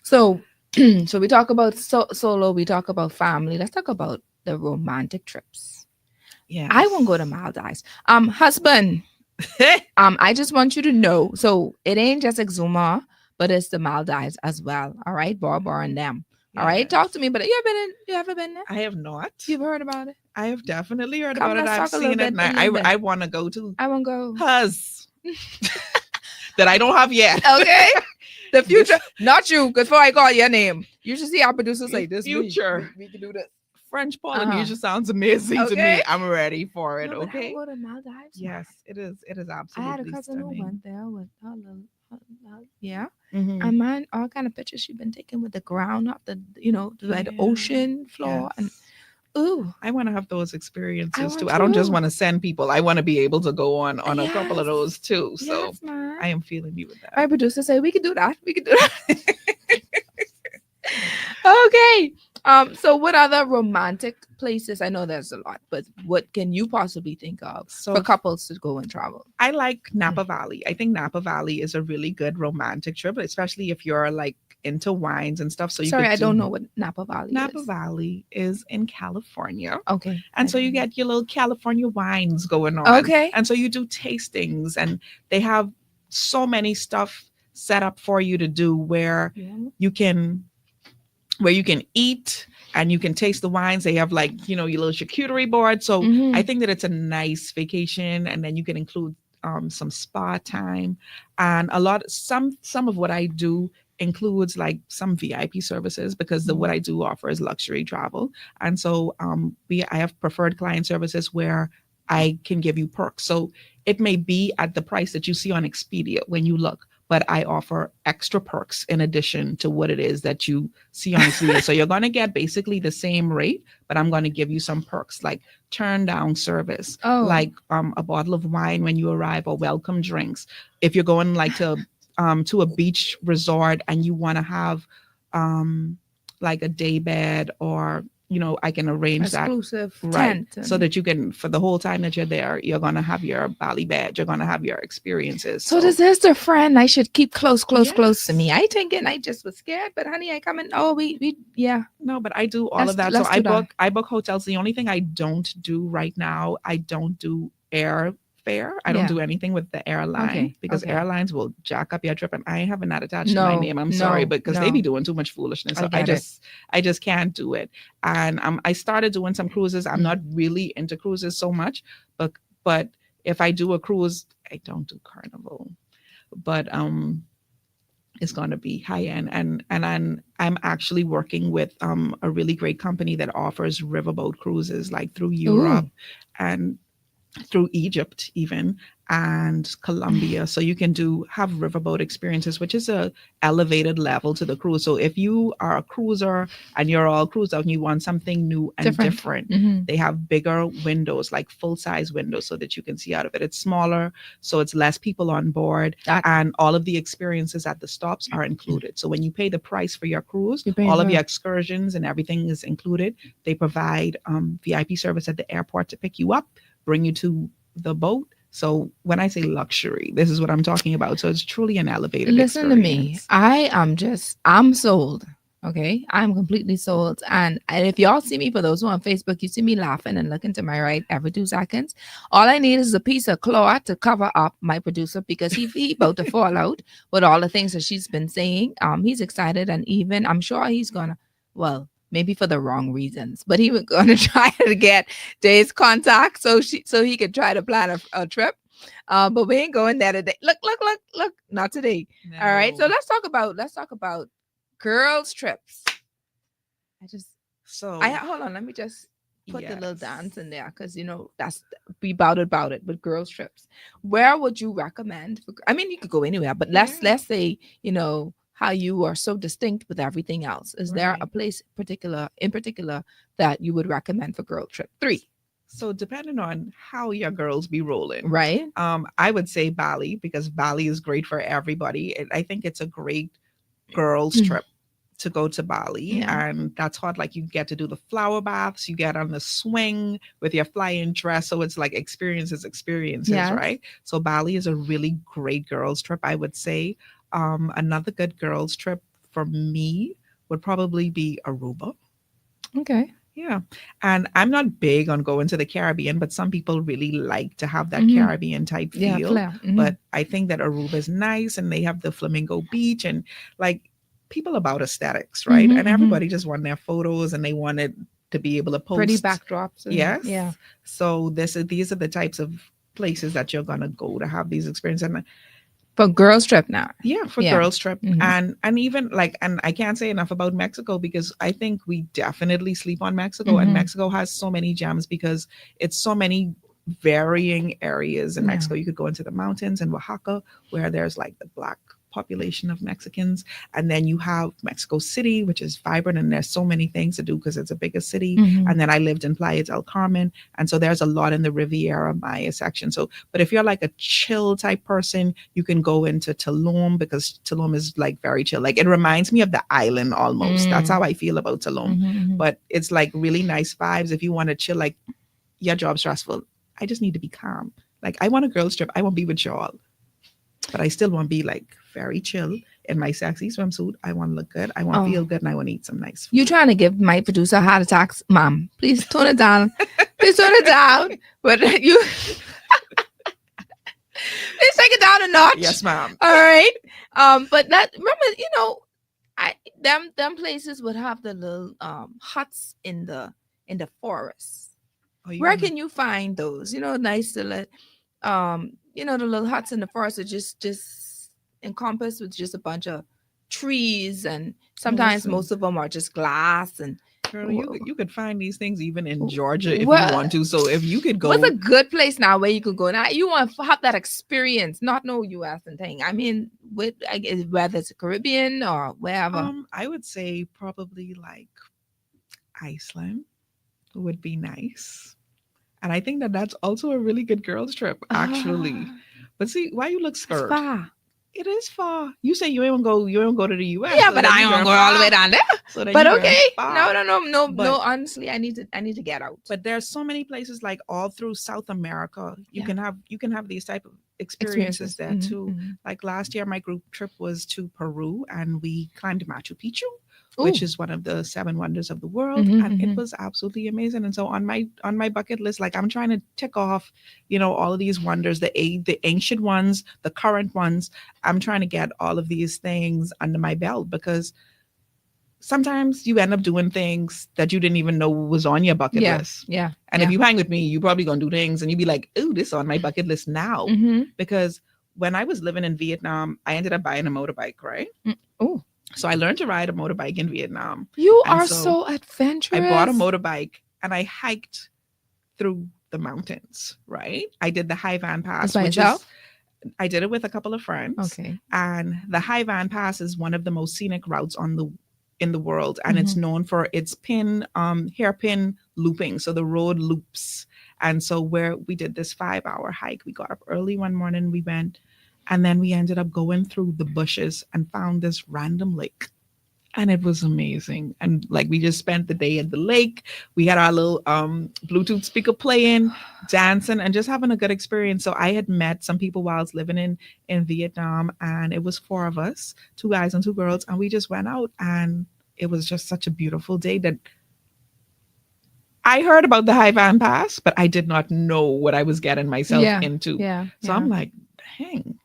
So So we talk about solo, we talk about family. Let's talk about the romantic trips. yeah. I won't go to Maldives. Husband, I just want you to know. So it ain't just Exuma, but it's the Maldives as well. All right, Barbara and them. All right, talk to me. But you ever been there? I have not. You've heard about it? I have definitely heard Come, about it. let's I've talk a little seen it, bit, and a little bit. I want to go to I won't go. Huz that I don't have yet. Okay. The future, not you, because before I call your name, you should see our producers say this. Future. We can do this. French Polynesia sounds amazing to Okay. me. I'm ready for it. No, but I Okay. will go to Maldives. Yes, it is. It is I absolutely had a cousin stunning. who went there with her little, yeah. Mhm. And man, all kind of pictures she's been taking with the ground up the, like the Yeah. ocean floor, and Yes. ooh, I want to have those experiences want too. I don't just to. want to send people. I want to be able to go on a couple of Yes. those too. So yes, man. I am feeling you with that. My producer say we can do that. We can do that. Okay. So what other romantic places? I know there's a lot, but what can you possibly think of So for couples to go and travel? I like Napa Valley. I think Napa Valley is a really good romantic trip, especially if you're like into wines and stuff. So you Sorry, could I don't do- know what Napa Valley Napa is. Valley is in California. Okay. And I so you don't know. get your little California wines going on. Okay. And so you do tastings, and they have so many stuff set up for you to do where Yeah. you can eat and you can taste the wines. They have like, your little charcuterie board. So Mhm. I think that it's a nice vacation, and then you can include some spa time, and some of what I do includes like some VIP services, because what I do offer is luxury travel. And so I have preferred client services where I can give you perks. So it may be at the price that you see on Expedia when you look, but I offer extra perks in addition to what it is that you see on Expedia. So you're going to get basically the same rate, but I'm going to give you some perks like turn down service, Oh. like a bottle of wine when you arrive, or welcome drinks. If you're going like to a beach resort and you want to have like a day bed, or I can arrange that. Exclusive Right. tent. So that you can, for the whole time that you're there, you're going to have your Bali bed, you're going to have your experiences. So this is the friend I should keep close to Yes. me. I thinking I just was scared, but honey, I come in. Oh, we yeah. No, but I do all Let's- of that. So let's do that. I book hotels. The only thing I don't do right now, I don't do airfare. I don't Yeah. do anything with the airline, Okay, because okay. airlines will jack up your trip, and I haven't that attached to my No, name. I'm sorry, no, but because no. they be doing too much foolishness. I So get it. I just can't do it. And I started doing some cruises. I'm not really into cruises so much, but if I do a cruise, I don't do Carnival. But it's going to be high end, and I'm actually working with a really great company that offers riverboat cruises like through Europe, and through Egypt even, and Colombia. So you can have riverboat experiences, which is a elevated level to the cruise. So if you are a cruiser and you're all cruised out and you want something new and different, Mhm. they have bigger windows, like full size windows, so that you can see out of it. It's smaller, so it's less people on board, That- and all of the experiences at the stops are included. So when you pay the price for your cruise, You pay all of for- your excursions and everything is included. They provide VIP service at the airport to pick you up, bring you to the boat. So when I say luxury, this is what I'm talking about. So it's truly an elevated Listen to me. experience. I'm sold. Okay. I'm completely sold. And if y'all see me, for those who are on Facebook, you see me laughing and looking to my right every 2 seconds. All I need is a piece of cloth to cover up my producer, because he about to fall out with all the things that she's been saying. He's excited, and even I'm sure he's gonna, well, maybe for the wrong reasons, but he was gonna try to get Jay's contact so he could try to plan a trip. But we ain't going there today. Look, not today. All right. So No. let's talk about girls' trips. So Hold on, let me just put the little yes. dance in there, because that's be about it with girls' trips. Where would you recommend I mean, you could go anywhere, but let's Yeah. say, how you are so distinct with everything else. Is there a Right. place in particular that you would recommend for girl trip? 3. So depending on how your girls be rolling, Right? I would say Bali, because Bali is great for everybody. I think it's a great girls Mm. trip to go to Bali, Yeah. and that's hot. Like, you get to do the flower baths, you get on the swing with your flying dress, so it's like experiences, Yes. right? So Bali is a really great girls trip, I would say. Another good girls trip for me would probably be Aruba. Okay. Yeah. And I'm not big on going to the Caribbean, but some people really like to have that Mhm. Caribbean type Yeah. feel. Flair. Mhm. But I think that Aruba is nice, and they have the Flamingo Beach, and like, people about aesthetics, right? Mhm, And mhm. everybody just want their photos, and they wanted to be able to post Pretty backdrops. Yes. Yeah. So these are the types of places that you're gonna go to have these experiences. And For girls trip now. yeah, for Yeah. girls trip. Mhm. And even like, and I can't say enough about Mexico, because I think we definitely sleep on Mexico. And Mhm. Mexico has so many gems, because it's so many varying areas in Yeah. Mexico. You could go into the mountains in Oaxaca, where there's like the black population of Mexicans, and then you have Mexico City, which is vibrant, and there's so many things to do because it's a bigger city. Mhm. And then I lived in Playa del Carmen, and so there's a lot in the Riviera Maya section. So, but if you're like a chill type person, you can go into Tulum, because Tulum is like very chill. Like, it reminds me of the island almost. That's Mm. how I feel about Tulum. Mhm. But it's like really nice vibes if you want to chill. Like, your job's stressful, I just need to be calm. Like, I want a girls trip, I won't be with y'all, but I still want to be like very chill in my sexy swimsuit. I want to look good, I want to feel good, and I want to eat some nice food. You trying to give my producer heart attacks, mom? Please tone it down. Please tone it down. But you, please take it down a notch. Yes, ma'am. All right. But that, remember, them places would have the little huts in the forest. Oh, you Where wanna- can you find those? Nice little, the little huts in the forest are just encompassed with just a bunch of trees, and sometimes listen. most of them are just glass. And Girl, you could find these things even in Georgia if What- you want to. So if you could go, what's a good place now where you could go? Now you want to have that experience, not no U.S. and thing. I mean, whether it's the Caribbean or wherever. I would say probably like Iceland would be nice. And I think that that's also a really good girls trip, actually. But see, why you look scared? Spa. It is far. You say you ain't go to the US. Yeah, so but then I you don't going go all the way far. down there. So then But you going okay, far. no. But- Honestly, I need to get out. But there's so many places like all through South America. You Yeah. can have these type of experiences there Mhm, too. mhm. Like last year, my group trip was to Peru, and we climbed Machu Picchu, which Ooh. is one of the 7 wonders of the world, Mhm, and mhm. it was absolutely amazing. And so on my bucket list, like, I'm trying to tick off, all of these wonders, the ancient ones, the current ones. I'm trying to get all of these things under my belt, because sometimes you end up doing things that you didn't even know was on your bucket Yeah, list. yeah. And if you hang with me, you probably gonna do things and you be like, "Ooh, this is on my bucket list now." Mhm. Because when I was living in Vietnam, I ended up buying a motorbike, right? Oh, So I learned to ride a motorbike in Vietnam. you And are so so adventurous. I bought a motorbike and I hiked through the mountains, right? I did the High Van Pass, by which yourself? is, I did it with a couple of friends. Okay. And the High Van Pass is one of the most scenic routes in the world, and it's Mhm. known for its hairpin looping. So the road loops. And so where we did this 5-hour hike, we got up early one morning, we went, and then we ended up going through the bushes and found this random lake. And it was amazing. And like we just spent the day at the lake. We had our little Bluetooth speaker playing, dancing, and just having a good experience. So I had met some people while I was living in Vietnam, and it was 4 of us, 2 guys and 2 girls, and we just went out, and it was just such a beautiful day that I heard about the High Van Pass, but I did not know what I was getting myself Yeah. into. Yeah. So I'm like, dang,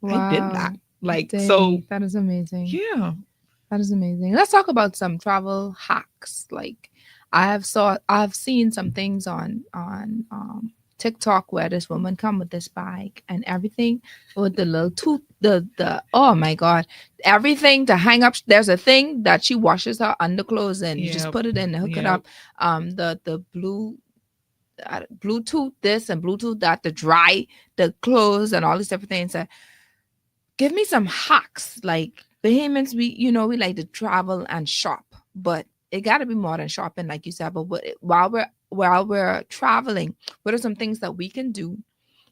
I did that. Wow. Like, so Dang, that is amazing. yeah. That is amazing. Let's talk about some travel hacks. Like I've seen some things on TikTok where this woman come with this bike and everything with the little tooth, the oh my god, everything to hang up. There's a thing that she washes her underclothes in. You just Yep. put it in, hook it Yep. up. The blue Bluetooth this and Bluetooth that to dry the clothes and all these different things. Give me some hacks. Like Bahamians, we like to travel and shop, but it got to be more than shopping, like you said. But while we're traveling, what are some things that we can do,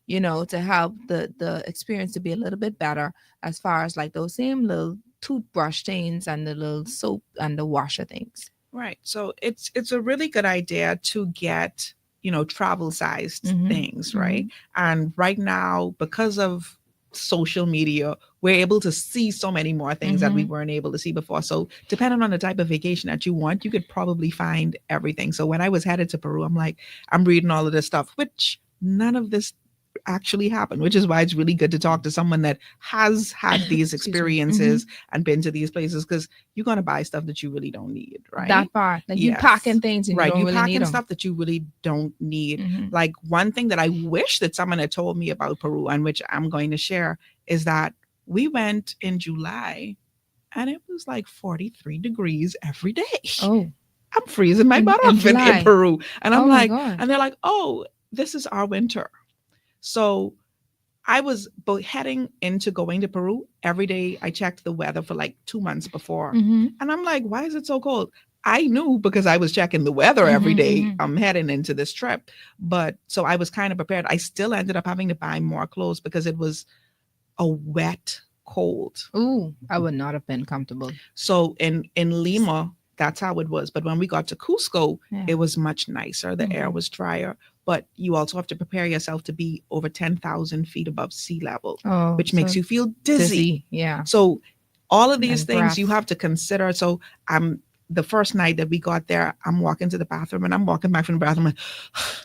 to help the experience to be a little bit better, as far as like those same little toothbrush things and the little soap and the washer things. Right. So it's a really good idea to get, travel sized Mhm. things, right? And right now, because of social media, we're able to see so many more things that we weren't able to see before. So depending on the type of vacation that you want, you could probably find everything. So when I was headed to Peru, I'm reading all of this stuff, which none of this actually happened, which is why it's really good to talk to someone that has had these Excuse me. experiences and been to these places, because you're going to buy stuff that you really don't need, right? That part, like you Yes. packing things and Right, you don't you really packing need them. stuff that you really don't need. Mhm. Like one thing that I wish that someone had told me about Peru, and which I'm going to share, is that we went in July and it was like 43 degrees every day. Oh, I'm freezing my In- butt in off in July. Peru. And I'm oh my like, god. and they're like, oh, this is our winter. So I was heading into going to Peru. Every day I checked the weather for like 2 months before. Mhm. And I'm like, why is it so cold? I knew because I was checking the weather every Mhm, day. mhm. I'm heading into this trip. But so I was kind of prepared. I still ended up having to buy more clothes because it was a wet cold. Ooh, I would not have been comfortable. So in Lima, that's how it was. But when we got to Cusco, Yeah. it was much nicer. The air Mhm. was drier. But you also have to prepare yourself to be over 10,000 feet above sea level, Oh, which makes so you feel dizzy. Yeah. So all of these And things you breath. have to consider. So the first night that we got there, I'm walking to the bathroom and I'm walking back from the bathroom.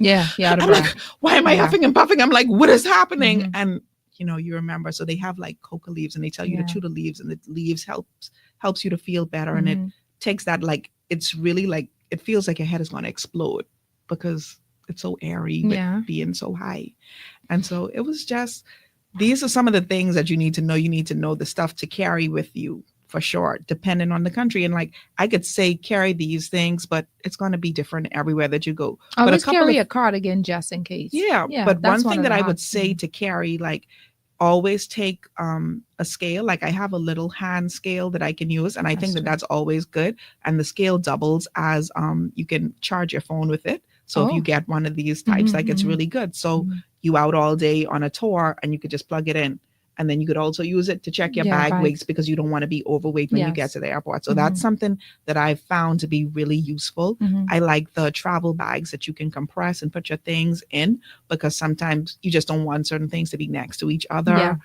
Yeah. Yeah. Out of I'm breath. like, why am I Yeah. huffing and puffing? I'm like, what is happening? Mhm. And you remember, so they have like coca leaves and they tell you Yeah. to chew the leaves, and the leaves helps you to feel better. And it Mhm. takes that, like, it's really like, it feels like your head is going to explode because it's so airy with Yeah. being so high. And so it was just, these are some of the things that you need to know. You need to know the stuff to carry with you, for sure, depending on the country. And like I could say carry these things, but it's going to be different everywhere that you go. But Always carry a cardigan just in case. yeah, Yeah. but one that's thing of that the I would hacks. say to carry, like, always take a scale. Like I have a little hand scale that I can use, and I think That's true. that's always good. And the scale doubles as you can charge your phone with it. So if Oh. you get one of these types, Mhm, like, it's mhm. really good. So Mhm. you out all day on a tour and you could just plug it in. And then you could also use it to check your Yeah, bag bags. weights, because you don't want to be overweight when you get Yes. to the airport. So that's Mhm. something that I've found to be really useful. Mhm. I like the travel bags that you can compress and put your things in, because sometimes you just don't want certain things to be next to each other. Yeah.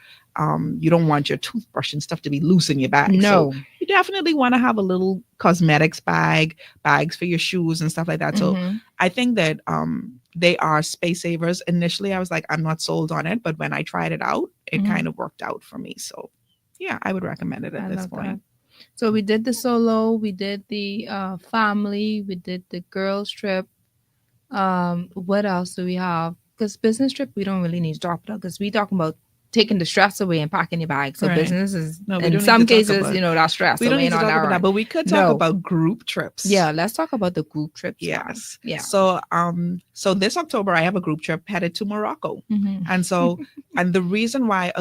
You don't want your toothbrush and stuff to be loose in your bag. No. So you definitely want to have a little cosmetics bags for your shoes and stuff like that. So Mhm. I think that they are space savers. Initially, I was like, I'm not sold on it. But when I tried it out, it Mhm. kind of worked out for me. So yeah, I would recommend it at I this love point. that. So we did the solo, we did the family, we did the girls trip. What else do we have? Because business trip, we don't really need to talk about, because we talking about taking the stress away and packing your bag. So Right. business is, No, we in don't need some to talk cases, about- that stress We don't away need to on talk our about that, end. but we could talk No. about group trips. Yeah, let's talk about the group trips. now. Yes. Yeah. So this October I have a group trip headed to Morocco. Mhm. And so, and the reason why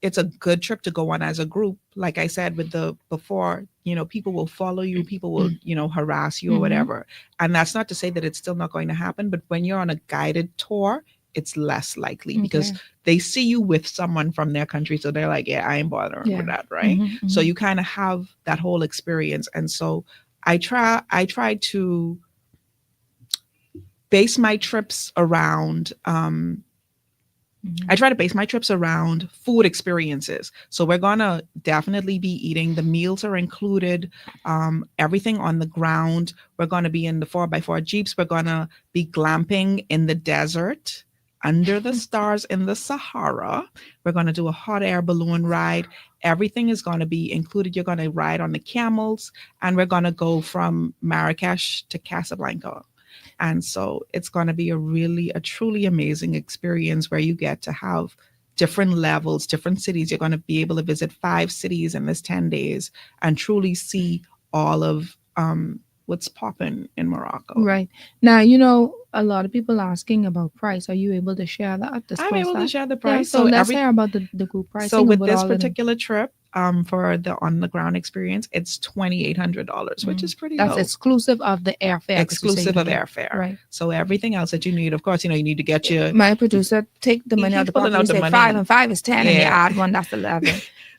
it's a good trip to go on as a group, like I said with the before, people will follow you, people will, harass you or Mhm. whatever. And that's not to say that it's still not going to happen, but when you're on a guided tour, it's less likely because Okay. they see you with someone from their country. So they're like, yeah, I ain't bothering Yeah. with that, right? Mhm, So mhm. you kind of have that whole experience. And so I try to base my trips around Mhm. I try to base my trips around food experiences. So we're gonna definitely be eating. The meals are included, everything on the ground. We're gonna be in the 4x4 Jeeps. We're gonna be glamping in the desert, under the stars in the Sahara. We're gonna do a hot air balloon ride. Everything is gonna be included. You're gonna ride on the camels, and we're gonna go from Marrakesh to Casablanca. And so it's going to be a truly amazing experience where you get to have different levels, different cities. You're going to be able to visit 5 cities in this 10 days and truly see all of what's popping in Morocco. Right. Now, a lot of people asking about price. Are you able to share that? I'm disclose able to that? share the Yeah, price. so let's hear about the group pricing. So and with what this all of them- particular trip, for the on the ground experience, it's $2,800, which is pretty that's low. exclusive of the airfare. 'cause you say Exclusive you of don't- airfare. Right. So everything else that you need, of course, you need to get your My producer take the money out He's the pocket. pulling out You the say money. 5 and 5 is 10, and you Yeah. add 1, that's 11.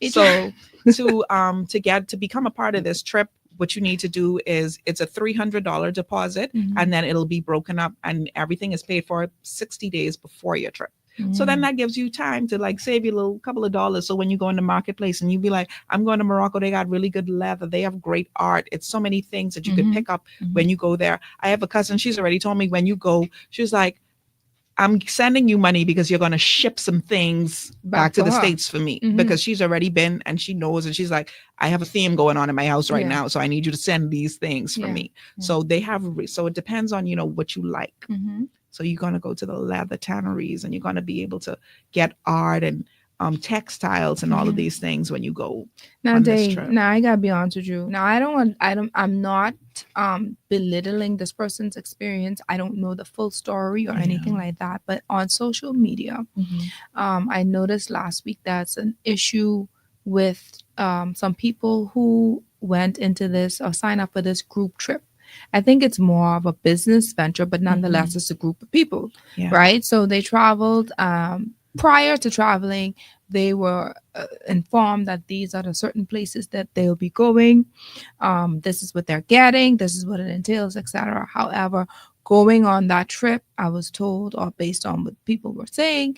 So to become a part of this trip, what you need to do is it's a $300 deposit, Mhm. and then it'll be broken up, and everything is paid for 60 days before your trip. So then that gives you time to like save you a little couple of dollars. So when you go in the marketplace and you be like, I'm going to Morocco, they got really good leather, they have great art. It's so many things that you Mhm. can pick up when you go there. I have a cousin, she's already told me when you go, she's like, I'm sending you money because you're going to ship some things back to for the her. States for me, Mhm. because she's already been and she knows, and she's like, I have a theme going on in my house right Yeah. now. So I need you to send these things for Yeah. me. Yeah. So they have, so it depends on, what you like. Mhm. So you're going to go to the leather tanneries and you're going to be able to get art and textiles and all of Mhm. these things when you go Now, on this Dave, trip. now I gotta be honest with you. Now I'm not belittling this person's experience. I don't know the full story or anything Yeah. like that. But on social media, I noticed last week that's an issue with some people who went into this or signed up for this group trip. I think it's more of a business venture, but nonetheless, it's a group of people, Yeah. right? So they traveled. Prior to traveling, they were informed that these are the certain places that they'll be going. This is what they're getting. This is what it entails, etc. However, going on that trip, I was told, or based on what people were saying,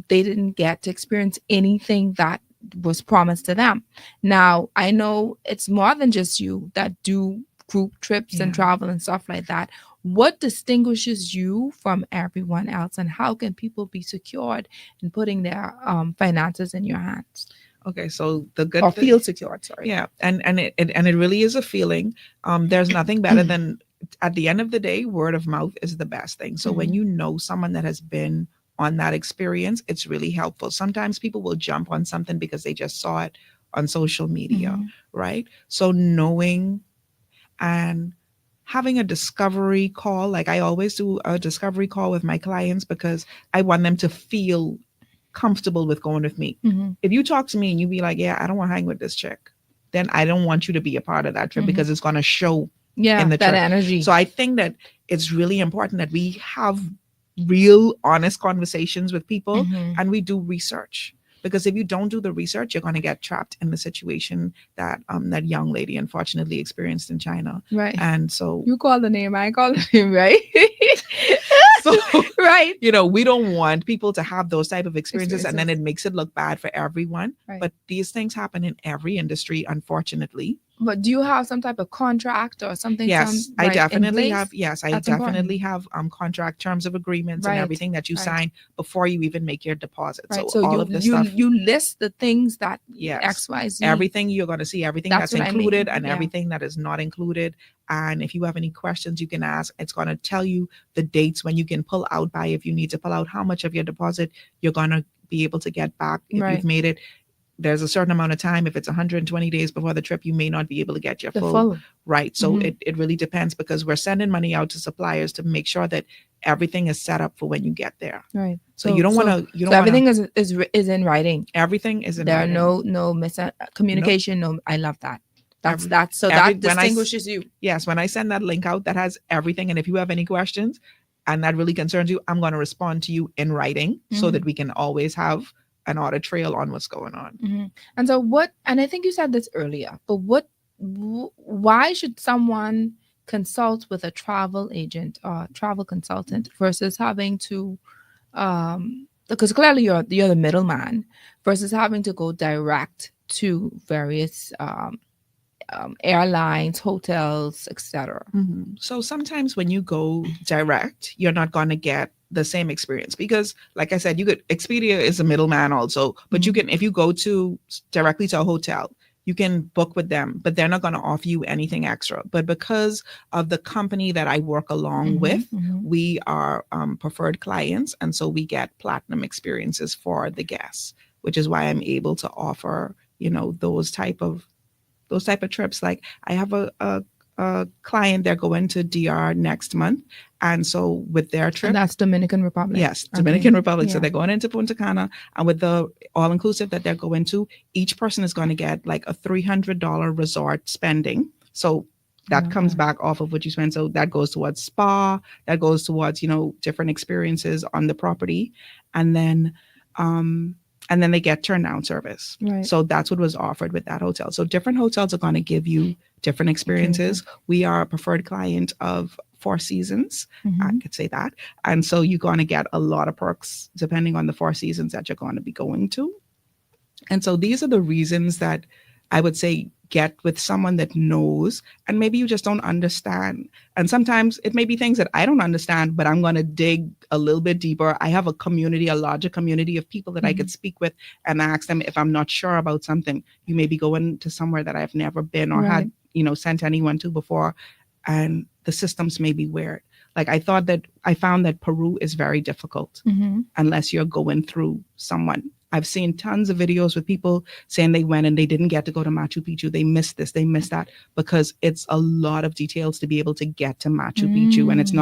they didn't get to experience anything that was promised to them. Now, I know it's more than just you that do group trips and Yeah. travel and stuff like that. What distinguishes you from everyone else, and how can people be secured in putting their finances in your hands, Okay. So the good or thing- feel secured? Sorry. Yeah, and it really is a feeling. There's nothing better than, at the end of the day, word of mouth is the best thing. So when Mhm. you know someone that has been on that experience, it's really helpful. Sometimes people will jump on something because they just saw it on social media, Mhm. right? So knowing and having a discovery call, like I always do a discovery call with my clients because I want them to feel comfortable with going with me. Mhm. If you talk to me and you be like, yeah, I don't want to hang with this chick, then I don't want you to be a part of that trip Mhm. because it's going to show Yeah, in the that trip. energy. So I think that it's really important that we have real, honest conversations with people Mhm. and we do research. Because if you don't do the research, you're going to get trapped in the situation that that young lady unfortunately experienced in China. Right. And so, You call the name, I call the name, right? so right. we don't want people to have those type of experiences, and then it makes it look bad for everyone. Right. But these things happen in every industry, unfortunately. But do you have some type of contract or something? Yes, I in definitely place? have. Yes, I That's definitely have contract terms of agreements Right, and everything that you right. sign before you even make your deposit. Right. So all you, of this you, stuff, you list the things that yes, X, Y, Z. everything you're going to see, everything That's that's what I mean, included and yeah. everything that is not included. And if you have any questions, you can ask. It's going to tell you the dates when you can pull out by, if you need to pull out how much of your deposit you're going to be able to get back if Right. you've made it. There's a certain amount of time. If it's 120 days before the trip, you may not be able to get your The full. full. Right. So Mhm. it really depends, because we're sending money out to suppliers to make sure that everything is set up for when you get there. Right. So you don't want to, So everything is in writing. everything is in There are writing. no miscommunication. No, I love that. Every- That when I distinguishes you. Yes, when I send that link out, that has everything. And if you have any questions and that really concerns you, I'm going to respond to you in writing so that we can always have an audit trail on what's going on. Mhm. And so what, and I think you said this earlier, but why should someone consult with a travel agent or travel consultant versus having to, because clearly you're the middleman, versus having to go direct to various airlines, hotels, etc. So sometimes when you go direct, you're not going to get the same experience, because like I said, Expedia is a middleman also, but you can, if you go directly to a hotel, you can book with them, but they're not going to offer you anything extra. But because of the company that I work along with, we are preferred clients. And so we get platinum experiences for the guests, which is why I'm able to offer, those type of trips. Like I have a client, they're going to DR next month. And so with their trip, And that's Dominican Republic. yes, Dominican Republic. So Yeah. they're going into Punta Cana, and with the all-inclusive that they're going to, each person is going to get like a $300 resort spending. So that comes back off of what you spend. So that goes towards spa, that goes towards, different experiences on the property. And then they get turn down service. Right. So that's what was offered with that hotel. So different hotels are going to give you different experiences. We are a preferred client of Four Seasons. I could say that. And so you're going to get a lot of perks depending on the Four Seasons that you're going to be going to. And so these are the reasons that I would say get with someone that knows, and maybe you just don't understand. And sometimes it may be things that I don't understand, but I'm going to dig a little bit deeper. I have a larger community of people that I could speak with and ask them if I'm not sure about something. You may be going to somewhere that I've never been or had, sent anyone to before, and the systems may be weird. Like I found that Peru is very difficult unless you're going through someone. I've seen tons of videos with people saying they went and they didn't get to go to Machu Picchu. They missed this, they missed that, because it's a lot of details to be able to get to Machu Picchu. And it's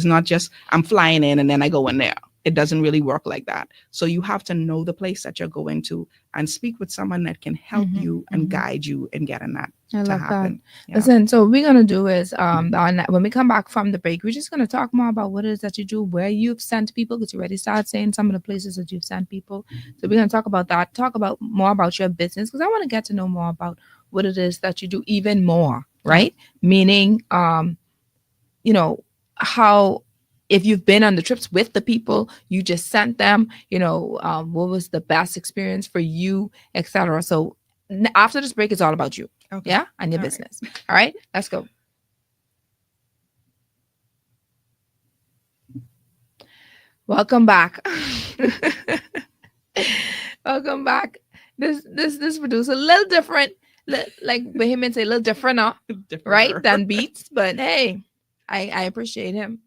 not just I'm flying in and then I go in there. It doesn't really work like that. So you have to know the place that you're going to and speak with someone that can help you and guide you in getting that I to love happen. that. Yeah. Listen, so what we're gonna do is when we come back from the break, we're just gonna talk more about what it is that you do, where you've sent people, because you already started saying some of the places that you've sent people. So we're gonna talk about that, talk about more about your business, because I want to get to know more about what it is that you do even more, right? Meaning how, if you've been on the trips with the people, you just sent them, what was the best experience for you, etc. So after this break, it's all about you. Okay. Yeah, and your All business. All right, let's go. Welcome back. Welcome back. This producer a little different, like Bahamian say, a little different, right, than Beats. But hey, I appreciate him.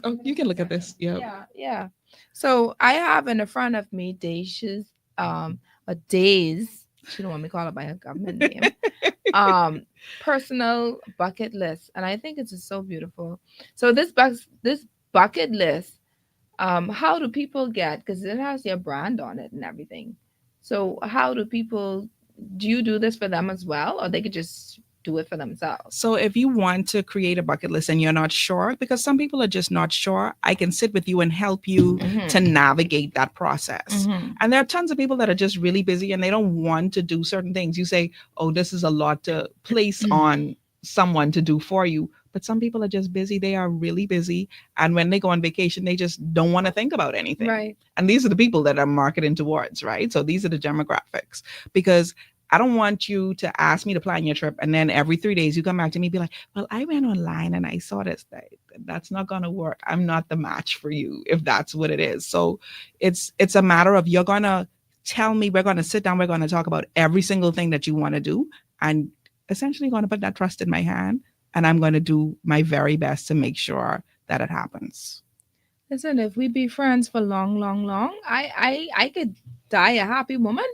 Oh, you can look at this. Yeah. So I have in the front of me Daisha's a Days. She don't want me to call her by her government name. Personal bucket list, and I think it's just so beautiful. So this bucket list, how do people get? Because it has your brand on it and everything. So how do people? Do you do this for them as well, or they could just do it for themselves? So if you want to create a bucket list and you're not sure, because some people are just not sure, I can sit with you and help you to navigate that process. And there are tons of people that are just really busy and they don't want to do certain things. You say, oh, this is a lot to place on someone to do for you. But some people are just busy. They are really busy. And when they go on vacation, they just don't want to think about anything. Right. And these are the people that I'm marketing towards, right? So these are the demographics, because I don't want you to ask me to plan your trip and then every 3 days you come back to me and be like, well, I went online and I saw this. That's not going to work. I'm not the match for you if that's what it is. So it's a matter of, you're going to tell me, we're going to sit down, we're going to talk about every single thing that you want to do, and essentially going to put that trust in my hand, and I'm going to do my very best to make sure that it happens. Listen, if we be friends for long, long, long, I could die a happy woman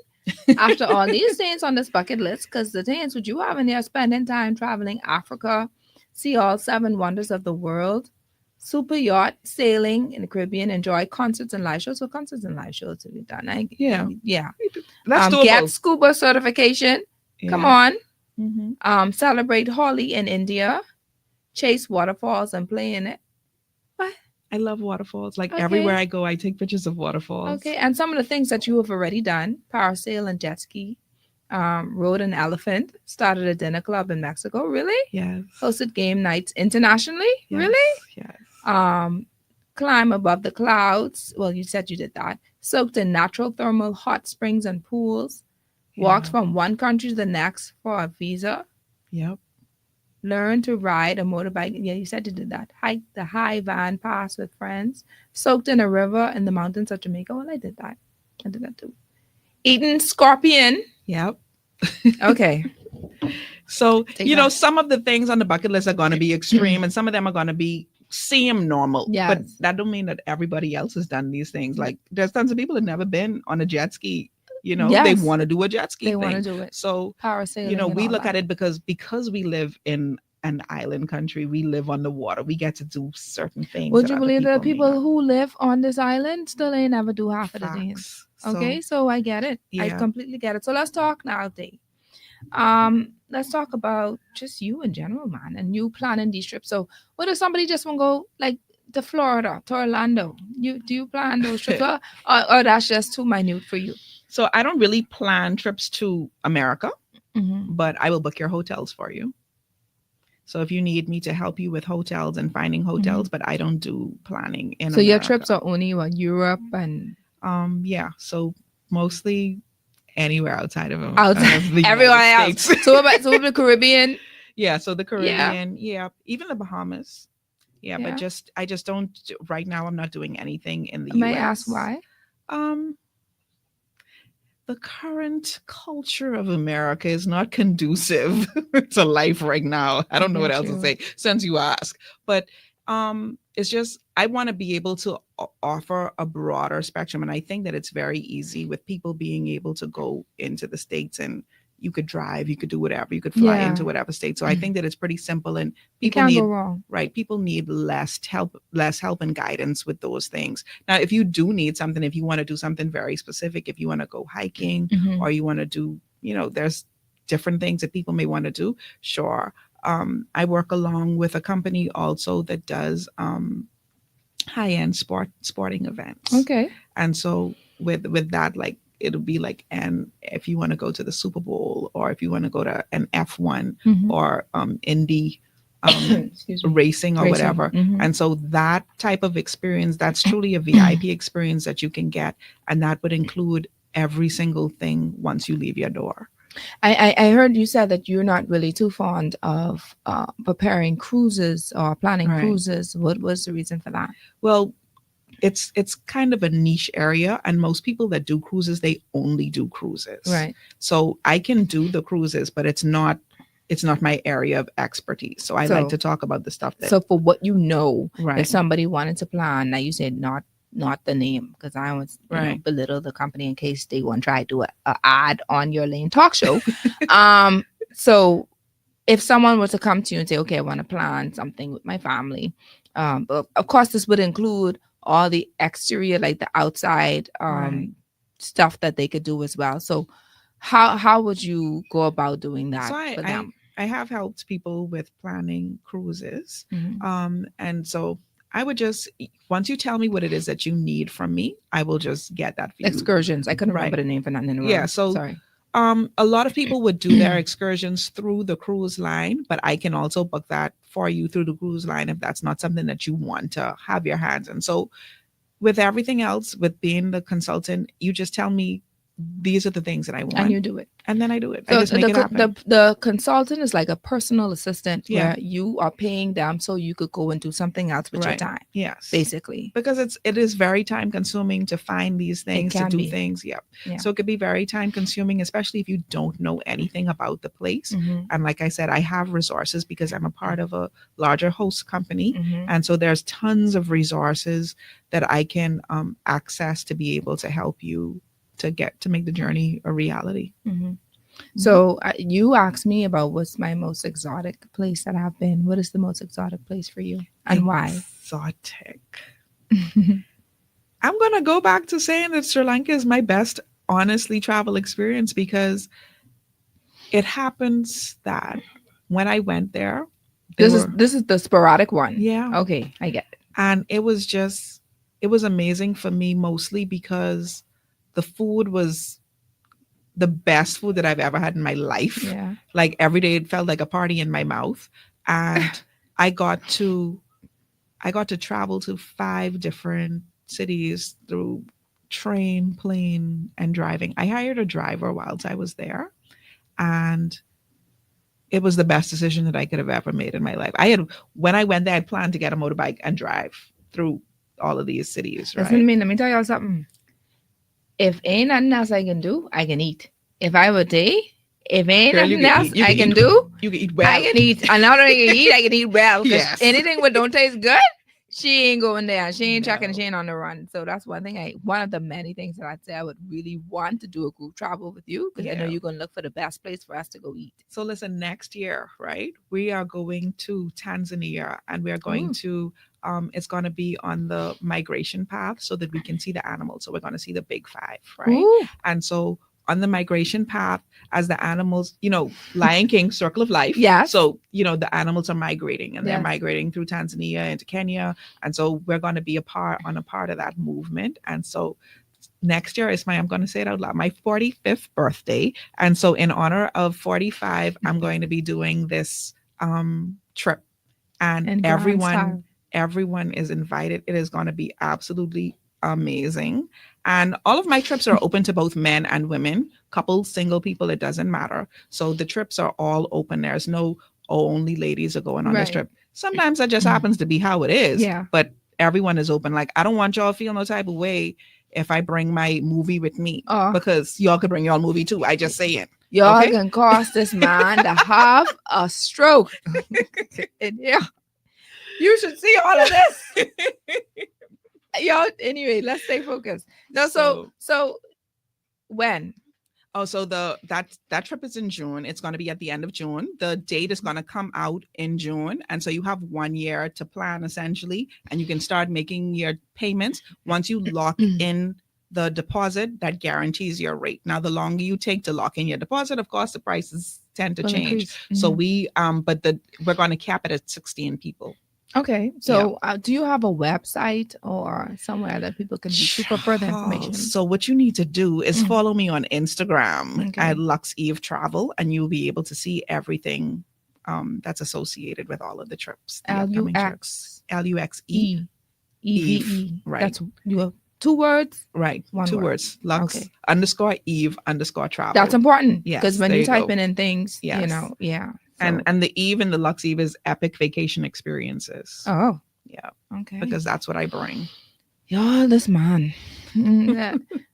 after all these things on this bucket list. Because the things would you have in there, spending time traveling Africa, see all 7 wonders of the world, super yacht sailing in the Caribbean, enjoy concerts and live shows. So concerts and live shows to be done. Yeah. Yeah. That's Get doable. scuba certification. Come Yeah. on. Mhm. Celebrate Holi in India, chase waterfalls and play in it. What? I love waterfalls. Like Okay. everywhere I go, I take pictures of waterfalls. Okay, and some of the things that you have already done: parasail and jet ski, rode an elephant, started a dinner club in Mexico. Really? Yes. Hosted game nights internationally. Yes. Really? Yes. Climb above the clouds. Well, you said you did that. Soaked in natural thermal hot springs and pools. Walked Yeah. from one country to the next for a visa. Yep. Learn to ride a motorbike. Yeah, you said you did that. Hike the high van pass with friends. Soaked in a river in the mountains of Jamaica. Well, I did that. I did that too. Eaten scorpion. Yep. Okay. So, Take you know, that. some of the things on the bucket list are going to be extreme and some of them are going to be seem normal. But Yes. that don't mean that everybody else has done these things. Like there's tons of people that never been on a jet ski. You know, they Yes. want to do a jet ski They thing. want to do it. So, Parasailing. you know, and we all look that. at it because we live in an island country. We live on the water. We get to do certain things. Would that you other believe that may people not. who live on this island still ain't never do half of the things? Facts. So, Okay, so I get it. I yeah. completely get it. So let's talk now, Dave. Let's talk about just you in general, man, and you planning these trips. So, what if somebody just want to go like to Florida, to Orlando? Do you plan those trips, or that's just too minute for you? So I don't really plan trips to America, Mm-hmm. but I will book your hotels for you. So if you need me to help you with hotels and finding hotels, but I don't do planning in So your America. trips are only what, Europe and Yeah. So mostly anywhere outside of outside of the everyone United else. States. So the Caribbean. Yeah. So the Caribbean. Yeah. Even the Bahamas. Yeah. Yeah. But I just don't right now. I'm not doing anything in the May I US. ask why? The current culture of America is not conducive to life right now. I don't know what Yeah, else to true. say since you ask, but it's just I want to be able to offer a broader spectrum, and I think that it's very easy with people being able to go into the States and you could drive, you could do whatever, you could fly Yeah. into whatever state. So I think that it's pretty simple, and You people can't need go wrong. right. People need less help and guidance with those things. Now, if you do need something, if you want to do something very specific, if you want to go hiking Mhm. or you want to do, you know, there's different things that people may want to do. Sure. I work along with a company also that does high-end sporting events. Okay. And so with that, like it'll be like, and if you want to go to the Super Bowl or if you want to go to an F1 Mhm. or Indy Excuse me. racing or Racing. whatever. Mhm. And so that type of experience, that's truly a VIP experience that you can get. And that would include every single thing once you leave your door. I heard you said that you're not really too fond of preparing cruises or planning Right. cruises. What was the reason for that? Well, it's kind of a niche area, and most people that do cruises, they only do cruises. Right. So I can do the cruises, but it's not my area of expertise. So I like So- to talk about the stuff that So for what you know, right. if somebody wanted to plan, now you said not the name, because I always Right. belittle the company in case they want to try to do a ad on your lane talk show. So if someone were to come to you and say, okay, I want to plan something with my family, but of course this would include all the exterior, like the outside Right. stuff that they could do as well. So how would you go about doing that So for them? I have helped people with planning cruises. Mhm. And so I would just, once you tell me what it is that you need from me, I will just get that for you. Excursions. I couldn't remember Right. the name for nothing in the Yeah, world. so- sorry. A lot of people would do their excursions through the cruise line, but I can also book that for you through the cruise line if that's not something that you want to have your hands in. So with everything else, with being the consultant, you just tell me these are the things that I want. And you do it. And then I do it. I So just make it happen. the consultant is like a personal assistant Yeah. where you are paying them so you could go and do something else with your Right. time, Yes. basically. Because it is very time consuming to find these things, to can do be. things. Yep. Yeah. So it could be very time consuming, especially if you don't know anything about the place. Mhm, And like I said, I have resources because I'm a part of a larger host company. mhm. And so there's tons of resources that I can access to be able to help you to make the journey a reality. Mhm. So you asked me about what's my most exotic place that I've been. What is the most exotic place for you, and why? Exotic. I'm going to go back to saying that Sri Lanka is my best, honestly, travel experience because it happens that when I went there, This is the sporadic one. yeah. Okay, I get it. And it was amazing for me mostly because the food was the best food that I've ever had in my life. Yeah. Like every day it felt like a party in my mouth. And I got to travel to 5 different cities through train, plane, and driving. I hired a driver whilst I was there. And it was the best decision that I could have ever made in my life. When I went there, I planned to get a motorbike and drive through all of these cities, right? Listen to me. Let me tell y'all something. If ain't nothing else I can do, I can eat. If I were day, if ain't Girl, you nothing can else eat. You I can can eat do, You can eat well. I can eat. And not only can eat, I can eat well. 'Cause Yes. anything that don't taste good, she ain't going there. She ain't checking. No. She ain't on the run. So that's one of the many things that I'd say I would really want to do a group travel with you, because I know Yeah. you're gonna look for the best place for us to go eat. So listen, next year, right? We are going to Tanzania, and we are going Ooh. to it's going to be on the migration path so that we can see the animals. So we're going to see the big 5, right? Ooh. And so on the migration path, as the animals, Lion King, Circle of Life. Yes. So, the animals are migrating, and they're Yes. migrating through Tanzania into Kenya. And so we're going to be a part of that movement. And so next year is I'm going to say it out loud, my 45th birthday. And so in honor of 45, I'm going to be doing this trip. And And everyone is invited. It is going to be absolutely amazing. And all of my trips are open to both men and women, couples, single people, it doesn't matter. So the trips are all open. There's no only ladies are going on this Right. trip. Sometimes that just happens to be how it is. Yeah. But everyone is open. Like, I don't want y'all to feel no type of way if I bring my movie with me, because y'all could bring your movie too. I just saying. Y'all Okay? can cause this man to have a stroke. And yeah, you should see all of this. Y'all, anyway, let's stay focused. No, so when? Oh, so that trip is in June. It's going to be at the end of June. The date is going to come out in June. And so you have 1 year to plan, essentially, and you can start making your payments. Once you lock in the deposit, that guarantees your rate. Now, the longer you take to lock in your deposit, of course, the prices tend to Will change. increase. So Mhm. we're going to cap it at 16 people. Okay, so do you have a website or somewhere that people can be for further information? So what you need to do is follow me on Instagram Okay. at Lux Eve Travel, and you'll be able to see everything that's associated with all of the trips. The upcoming trips. LUXE. EVE. Right. That's you have 2 words. Right. One 2 word. words. Lux Okay. _Eve_ travel. That's important. Yes, Because when there you you type go. in things, Yes. yeah. And the Eve and the Lux Eve is epic vacation experiences. Oh. Yeah. Okay. Because that's what I bring. Y'all, this man.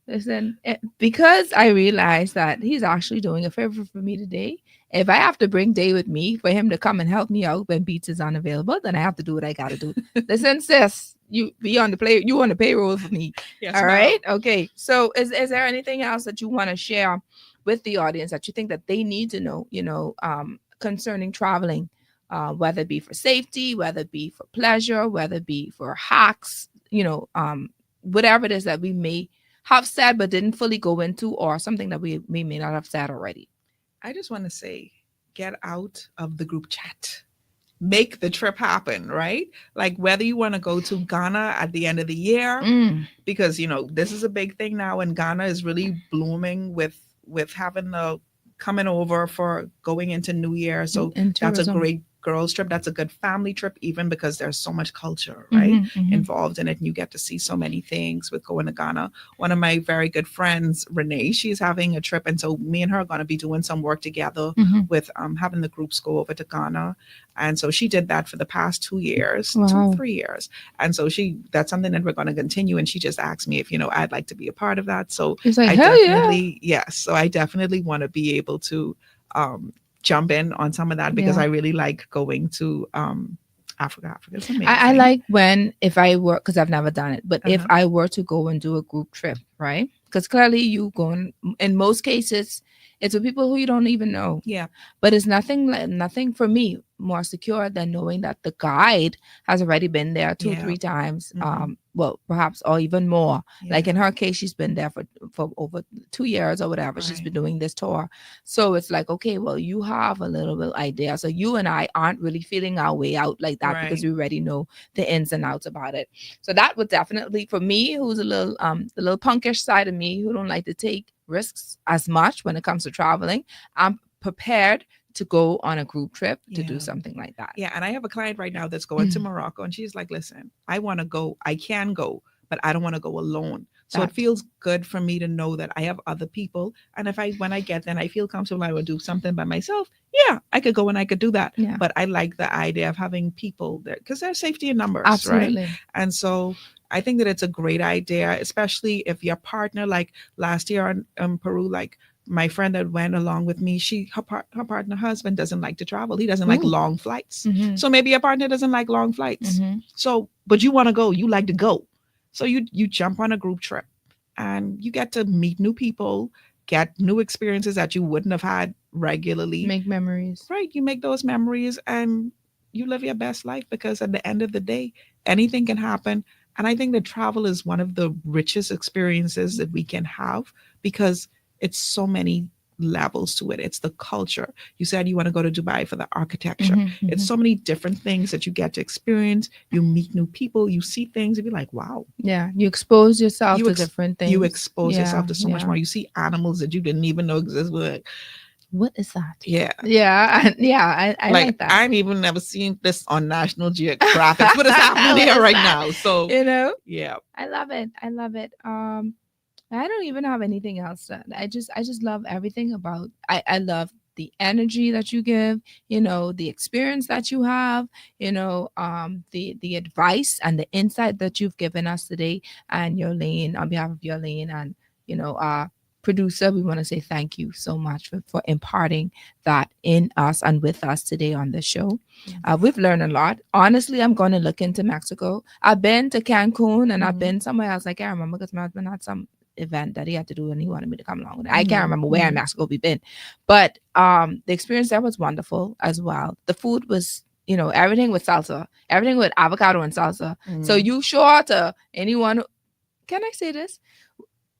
Listen, because I realized that he's actually doing a favor for me today. If I have to bring Day with me for him to come and help me out when Beats is unavailable, then I have to do what I gotta do. Listen, sis, you on the payroll for me. Yes, All ma'am. right. Okay. So is there anything else that you want to share with the audience that you think that they need to know, concerning traveling, whether it be for safety, whether it be for pleasure, whether it be for hacks, whatever it is that we may have said but didn't fully go into, or something that we may not have said already? I just want to say, get out of the group chat. Make the trip happen, right? Like, whether you want to go to Ghana at the end of the year, because this is a big thing now, and Ghana is really blooming with having the coming over for going into New Year. So And that's a tourism. girls trip. That's a good family trip, even because there's so much culture, right, Mhm. involved in it. And you get to see so many things with going to Ghana. One of my very good friends, Renee, she's having a trip. And so me and her are going to be doing some work together Mhm. with having the groups go over to Ghana. And so she did that for the past 2 years, Wow. 3 years. And so that's something that we're going to continue. And she just asked me if, I'd like to be a part of that. So It's like, I hell yeah. definitely, yes. So I definitely want to be able to jump in on some of that, because Yeah. I really like going to Africa. Africa's amazing. I like when, if I were, because I've never done it, but if Uh-huh. I were to go and do a group trip, right? Because clearly you going, in most cases, it's with people who you don't even know. Yeah. But it's nothing for me more secure than knowing that the guide has already been there 2, Yeah. 3 times. Mhm. Well, perhaps or even more. Like Yeah. in her case, she's been there for over 2 years or whatever. She's Right. been doing this tour. So it's like, okay, well, you have a little bit idea. So you and I aren't really feeling our way out like that, because Right. we already know the ins and outs about it. So that would definitely, for me, who's a little the little punkish side of me, who don't like to take risks as much when it comes to traveling, I'm prepared to go on a group trip to do Yeah. something like that. Yeah. And I have a client right now that's going to Morocco, and she's like, listen, I want to go. I can go, but I don't want to go alone. So it That. feels good for me to know that I have other people. And when I get there and I feel comfortable, I would do something by myself. Yeah, I could go and I could do that. Yeah. But I like the idea of having people there, because there's safety in numbers, right? Absolutely. And so I think that it's a great idea, especially if your partner, like last year in Peru, like my friend that went along with me, her partner husband doesn't like to travel. He doesn't like Ooh. long flights. Mhm. So maybe your partner doesn't like long flights. Mhm. So, but you want to go, you like to go. So you jump on a group trip, and you get to meet new people, get new experiences that you wouldn't have had regularly. Make memories. Right. You make those memories and you live your best life, because at the end of the day, anything can happen. And I think that travel is one of the richest experiences that we can have, because it's so many levels to it. It's the culture. You said you want to go to Dubai for the architecture. Mhm, It's mhm. so many different things that you get to experience. You meet new people, you see things, and you're like, wow. Yeah, you expose yourself to different things. You expose yourself Yeah, to so much yeah. more. You see animals that you didn't even know exist. Like, What is that? yeah. Yeah, yeah, I like that. I've even never seen this on National Geographic. What is happening here right now? So You know, yeah. I love it. I love it. I don't even have anything else. I just love everything about. I love the energy that you give. The experience that you have. The advice and the insight that you've given us today, and Yolene, on behalf of Yolene and producer, we want to say thank you so much for imparting that in us and with us today on the show. We've learned a lot. Honestly, I'm going to look into Mexico. I've been to Cancun and I've been somewhere else. I can't remember, because my husband had some event that he had to do and he wanted me to come along with it. I can't remember where in Mexico we've been, but the experience there was wonderful as well. The food was, everything with salsa, everything with avocado and salsa. So you sure to anyone, can I say this?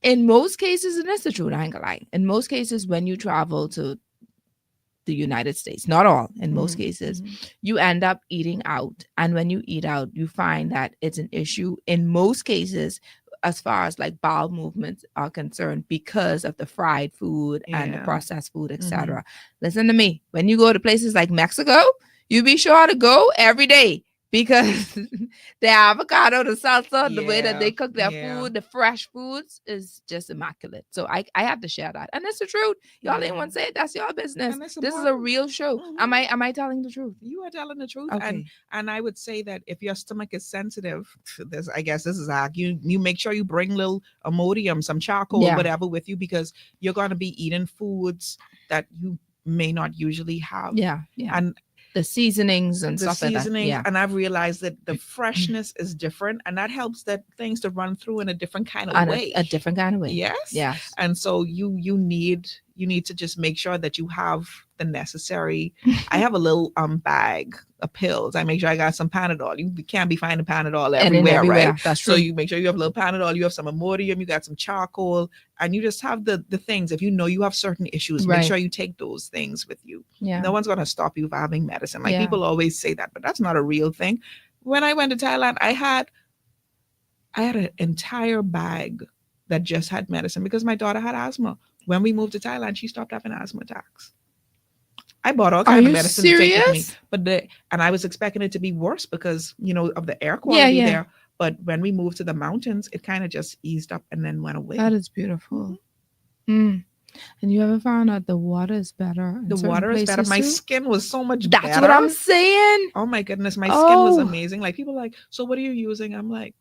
In most cases, and that's the truth, I ain't gonna lie. In most cases, when you travel to the United States, not all, in most cases, you end up eating out. And when you eat out, you find that it's an issue in most cases, as far as like bowel movements are concerned, because of the fried food and the processed food, etc. Listen to me. When you go to places like Mexico, you be sure to go every day, because the avocado, the salsa, the way that they cook their food, the fresh foods is just immaculate. So I have to share that. And that's the truth. Y'all ain't want to say it. That's your business. This is a real show. Am I telling the truth? You are telling the truth. Okay. And I would say that if your stomach is sensitive to this, I guess this is how you make sure you bring little Imodium, some charcoal, whatever with you, because you're going to be eating foods that you may not usually have. Yeah. And the seasonings and stuff like that. Yeah. And I've realized that the freshness is different, and that helps that things to run through in a different kind of way. A different kind of way. Yes. And so you need to just make sure that you have the necessary. I have a little bag of pills. I make sure I got some Panadol. You can't be finding Panadol everywhere, right? That's true. So you make sure you have a little Panadol, you have some Imodium, you got some charcoal, and you just have the things. If you know you have certain issues, make sure you take those things with you. Yeah. No one's going to stop you from having medicine. Like people always say that, but that's not a real thing. When I went to Thailand, I had an entire bag that just had medicine, because my daughter had asthma. When we moved to Thailand, she stopped having asthma attacks. I bought all Are kinds of you medicine to take with me, serious? but and I was expecting it to be worse because of the air Yeah, quality yeah. there. But when we moved to the mountains, it kind of just eased up and then went away. That is beautiful. Mm. And you ever found out the water is better in The certain water is better. places My too? skin was so much That's what better. I'm saying. Oh my goodness, my skin was Oh, amazing. Like people are like, so what are you using? I'm like,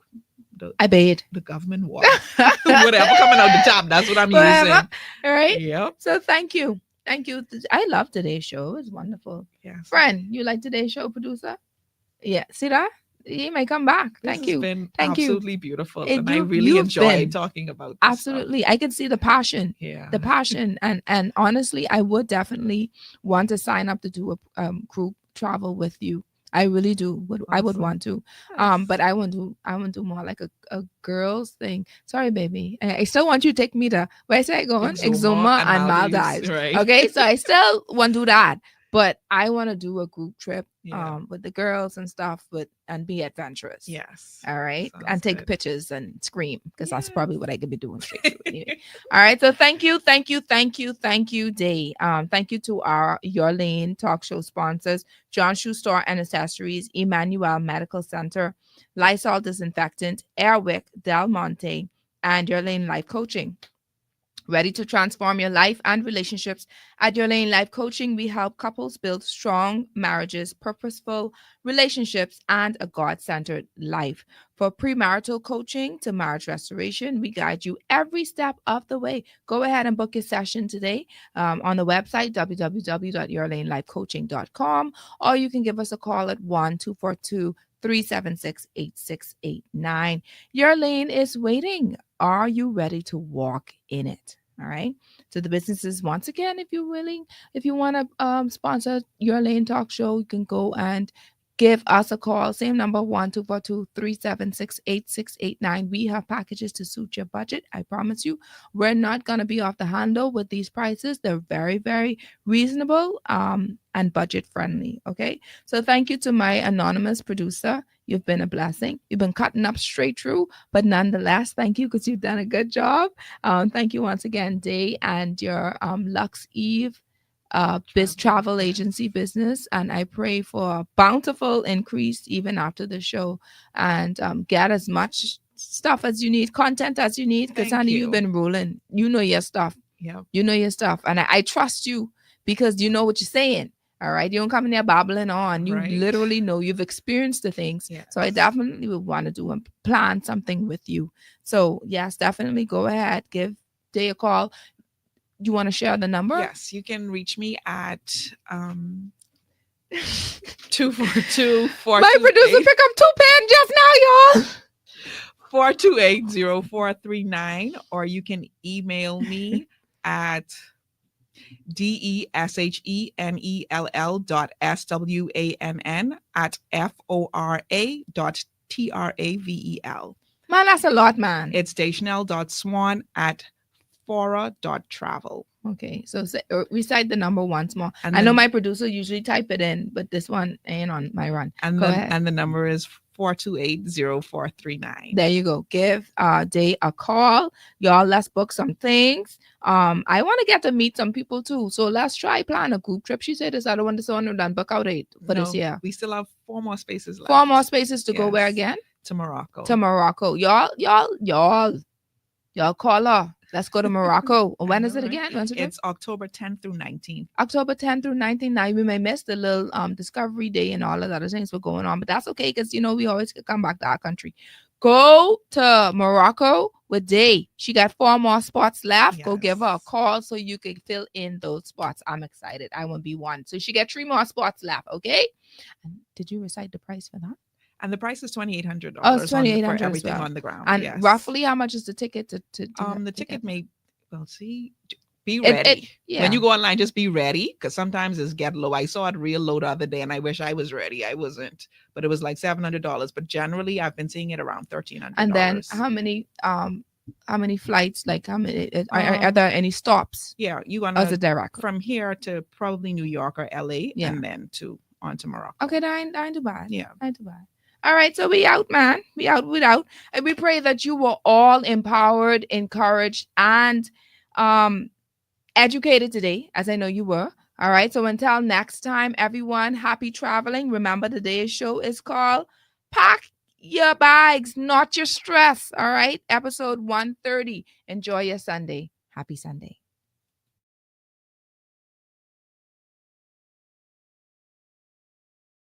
the I bathe. the government water, whatever coming out the tap. That's what I'm Whatever. using. All right. Yep. So thank you. Thank you. I love today's show. It's wonderful. Yes. Friend, you like today's show, producer? Yeah. See that? He may come back. This Thank has you. been Thank you. absolutely beautiful, and I You really you've enjoy been talking about this stuff. absolutely. I can see the passion. Yeah. The passion, and honestly, I would definitely want to sign up to do a group travel with you. I really do. I would Awesome. want to. Yes. But I want to do more like a girls thing. Sorry, baby. I still want you to take me to where's I going? Exuma and Maldives. right? Okay, so I still want to do that. But I want to do a group trip Yeah. with the girls and stuff, and be adventurous. Yes. All right. Sounds And take good. pictures and scream because that's Yes. probably what I could be doing straight through anyway. All right. So thank you, Day. Thank you to our Your Lane talk show sponsors, John Shoe Store and Accessories, Emmanuel Medical Center, Lysol Disinfectant, Airwick, Del Monte, and Your Lane Life Coaching. Ready to transform your life and relationships? At Your Lane Life Coaching, we help couples build strong marriages, purposeful relationships, and a God-centered life. For premarital coaching to marriage restoration, we guide you every step of the way. Go ahead and book your session today on the website, www.yourlanelifecoaching.com, or you can give us a call at 1-242-376-8689. Your lane is waiting. Are you ready to walk in it? All right. So the businesses, once again, if you want to sponsor Your Lane Talk Show, you can go and give us a call. Same number, 1-242-376-8689. We have packages to suit your budget. I promise you, we're not going to be off the handle with these prices. They're very, very reasonable and budget friendly. Okay. So thank you to my anonymous producer. You've been a blessing. You've been cutting up straight through, but nonetheless, thank you because you've done a good job. Thank you once again, Day, and your Lux Eve travel agency business. And I pray for a bountiful increase even after the show, and get as much stuff as you need, content as you need, because Thank honey, you. you've been rolling. You know your stuff. Yeah. You know your stuff. And I trust you because you know what you're saying. All right. You don't come in there babbling on. You Right. literally know, you've experienced the things. Yes. So I definitely would want to do and plan something with you. So yes, definitely go ahead. Give Day a call. You want to share the number? Yes, you can reach me at 242 My producer pick up 2 pen just now, y'all. 428-0439, or you can email me at deshenel@fora.travel. Man, that's a lot, man. It's deshanel.swan@fora.travel. Okay, so recite the number once more. And I know then- my producer usually type it in, but this one ain't on my run. And Go then ahead. and the number is 428-0439. There you go. Give Day a call. Y'all, let's book some things. I want to get to meet some people too. So let's try plan a group trip. She said this other one, this one done book out 8 for this No, year. we still have 4 more spaces left. 4 more spaces to go where Yes. again? To Morocco. To Morocco. Y'all call her. Let's go to Morocco. When is know, it right? again? When's the trip? It's October 10th through 19th. October 10th through 19th. Now we may miss the little Discovery Day and all of the other things were going on, but that's okay because we always could come back to our country. Go to Morocco with Day. She got 4 more spots left. Go give her a Yes. call so you can fill in those spots. I'm excited. I want to be one. So she got 3 more spots left. Okay. And did you recite the price for that? And the price is $2,800. Oh, it's for $2,800 as everything well. on the ground. And yes. roughly how much is the ticket to the to ticket get- may be ready. yeah. When you go online, just be ready because sometimes it's get low. I saw it real low the other day, and I wish I was ready. I wasn't, but it was like $700. But generally, I've been seeing it around $1,300. And then how many flights? Like how many? Are there any stops? Yeah, you Or is gonna it direct? from here to probably New York or LA, Yeah. and then on to Morocco. Okay, that ain't too bad. Yeah. That ain't too bad. All right, so we out, man. We out without, and we pray that you were all empowered, encouraged, and educated today, as I know you were. All right. So until next time, everyone, happy traveling. Remember, today's show is called Pack Your Bags, Not Your Stress. All right. Episode 130. Enjoy your Sunday. Happy Sunday.